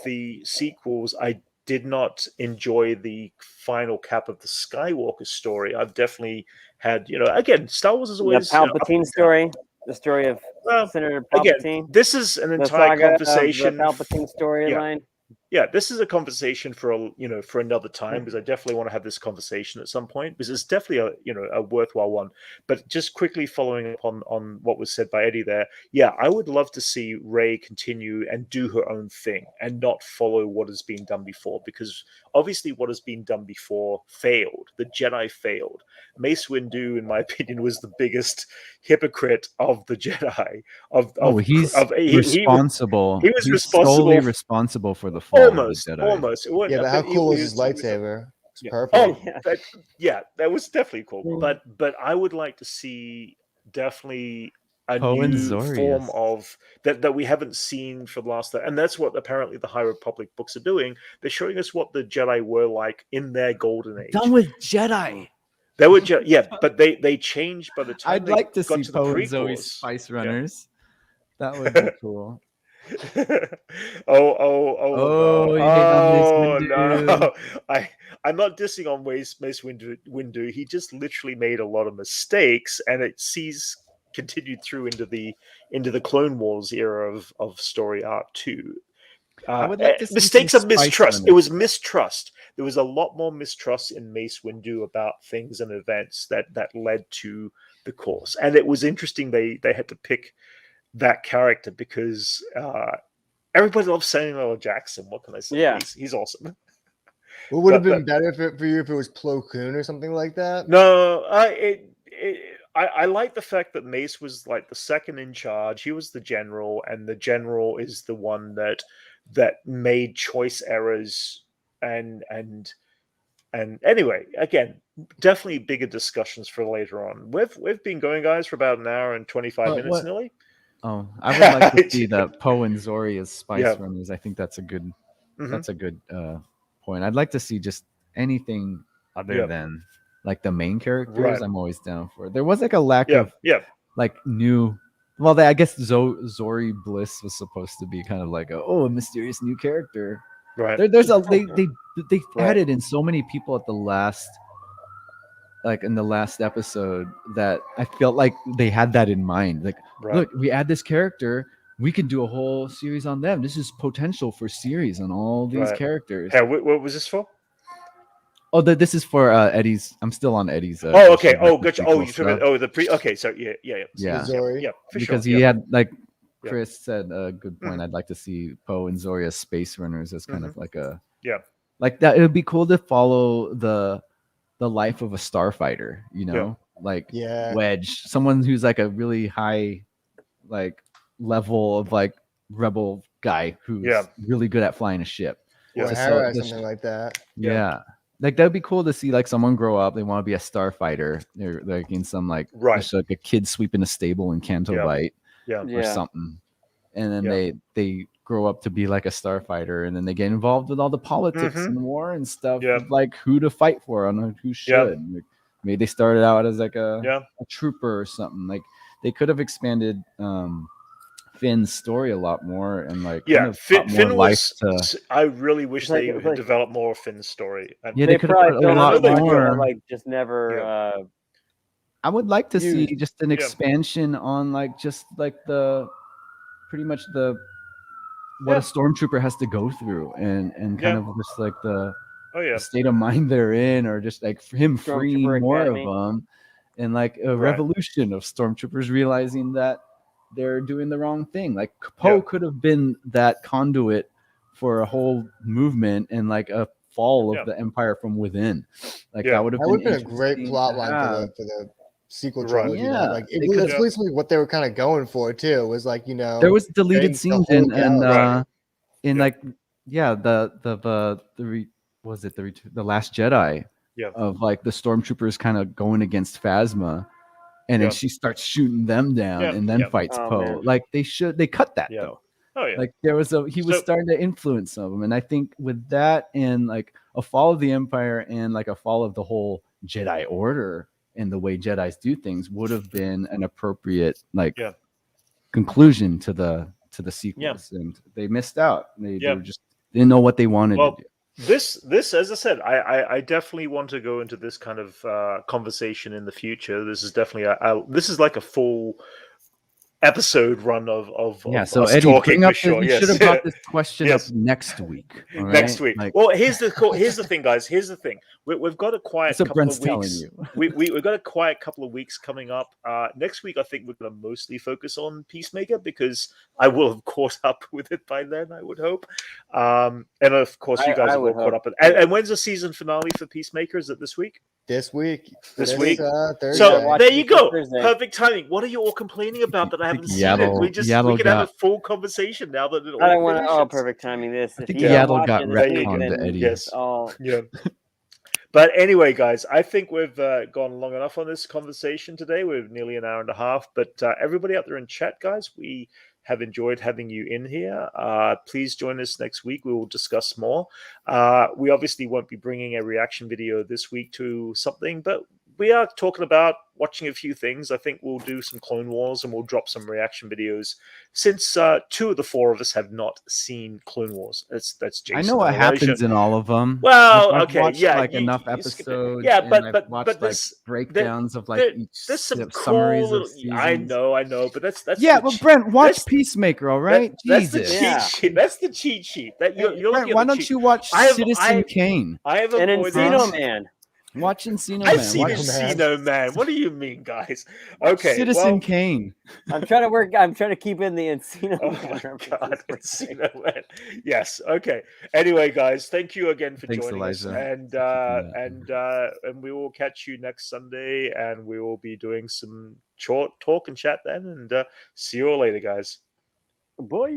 the sequels, I did not enjoy the final cap of the Skywalker story. I've definitely had, again, Star Wars is always the Palpatine story. The story of Senator Palpatine. Again, this is an entire conversation. The Palpatine storyline. Yeah, this is a conversation for for another time because I definitely want to have this conversation at some point because it's definitely a worthwhile one. But just quickly following up on what was said by Eddie there, I would love to see Rey continue and do her own thing and not follow what has been done before because obviously what has been done before failed. The Jedi failed. Mace Windu, in my opinion, was the biggest hypocrite of the Jedi. He's responsible. He was solely responsible for the fall of the Jedi. Almost. But how cool was his lightsaber? It's purple. That was definitely cool. But I would like to see definitely a new form of that we haven't seen for the last, and that's what apparently the High Republic books are doing. They're showing us what the Jedi were like in their golden age. Done with Jedi. They were but they changed by the time. I'd like to see Poe and Zoe Spice Runners. That would be cool. No! I'm not dissing on Mace Windu. He just literally made a lot of mistakes, and it continued through into the Clone Wars era of story arc too. Mistakes of mistrust. It was mistrust. There was a lot more mistrust in Mace Windu about things and events that led to the course, and it was interesting. They had to pick that character because everybody loves Samuel L. Jackson. What can I say? Yeah, he's awesome. What would have been better for you if it was Plo Koon or something like that? No, I like the fact that Mace was like the second in charge. He was the general, and the general is the one that made choice errors and anyway, again, definitely bigger discussions for later on. We've been going, guys, for about an hour and 25 minutes nearly. Oh, I would like to see the Poe and Zori as Spice Runners. I think that's a good point. I'd like to see just anything other than like the main characters. Right. I'm always down for it. There was like a lack of like new. Well, I guess Zori Bliss was supposed to be kind of like a mysterious new character. Right. They added in so many people at the last, like in the last episode, that I felt like they had that in mind. Like, look, we add this character, we can do a whole series on them. This is potential for series on all these characters. Yeah, what was this for? Oh, this is for Eddie's. I'm still on Eddie's. Okay. Oh, gotcha. Oh, you're talking about the pre. Okay, so yeah. Zori. Yeah, because he had like Chris said a good point. I'd like to see Poe and Zori as Space Runners as kind of like a like that. It would be cool to follow the life of a starfighter. Like Wedge, someone who's like a really high like level of like rebel guy who's really good at flying a ship. or Hera or something like that. Yeah. Like that'd be cool to see like someone grow up. They want to be a starfighter. They're like in some like just like a kid sweeping a stable in Canto Bight or something. And then they grow up to be like a starfighter, and then they get involved with all the politics and war and stuff of like who to fight for and who should. Like, maybe they started out as like a trooper or something. Like they could have expanded Finn's story a lot more and like Finn was. I really wish they had developed more of Finn's story. And they could have a lot more. Like just never. I would like to see just an expansion on like just like the pretty much the what a stormtrooper has to go through and kind of just like the state of mind they're in, or just like him freeing more of them, and like a revolution of stormtroopers realizing that they're doing the wrong thing. Like Poe could have been that conduit for a whole movement and like a fall of the Empire from within. Like that would have been a great plot line for the sequel trilogy. Like that's basically what they were kind of going for too. It was like, there was deleted scenes in like the Last Jedi of like the stormtroopers kind of going against Phasma, and then she starts shooting them down and then fights Poe. Like they cut that though. Like there was he was starting to influence some of them, and I think with that and like a fall of the Empire and like a fall of the whole Jedi Order and the way Jedis do things would have been an appropriate like conclusion to the sequels, and they missed out. They were just didn't know what they wanted to do. This, as I said, I definitely want to go into this kind of conversation in the future. This is definitely this is like a full episode run of so us Eddie, talking bring up for sure. You should have brought this question up next week. Right? Next week. Like, well, here's the thing, guys. Here's the thing. We've got a quiet couple Brent's of weeks. Telling you. We've got a quiet couple of weeks coming up. Next week, I think we're going to mostly focus on Peacemaker because I will have caught up with it by then, I would hope. And of course, you guys have all caught up. And when's the season finale for Peacemaker? Is it this week? This week. Thursday. So there you go. Perfect timing. What are you all complaining about that I haven't seen it? We can have a full conversation now that it all I don't want to. Perfect timing. This. I think Yaddle got retconned to Eddie. Yes. But anyway, guys, I think we've gone long enough on this conversation today. We're nearly an hour and a half. But everybody out there in chat, guys, we have enjoyed having you in here. Please join us next week. We will discuss more. We obviously won't be bringing a reaction video this week to something, but we are talking about watching a few things. I think we'll do some Clone Wars and we'll drop some reaction videos since 2 of the 4 of us have not seen Clone Wars. That's Jason. I know what happens in all of them. Well, I've watched, like enough episodes. But there's breakdowns of like there's some summaries cool of seasons. I know, but that's but Brent, watch Peacemaker, all right? That's the cheat sheet. That's the cheat sheet. That you're Brent, why don't you watch Citizen Kane? I have an Encino Man. Watch Encino Man. I've seen Encino Man. What do you mean, guys? Okay, Citizen Kane. I'm trying to keep in the Encino Man. Oh my God, Encino Man. Yes. Okay. Anyway, guys, thank you again for joining us, and we will catch you next Sunday, and we will be doing some short talk and chat then, and see you all later, guys. Bye.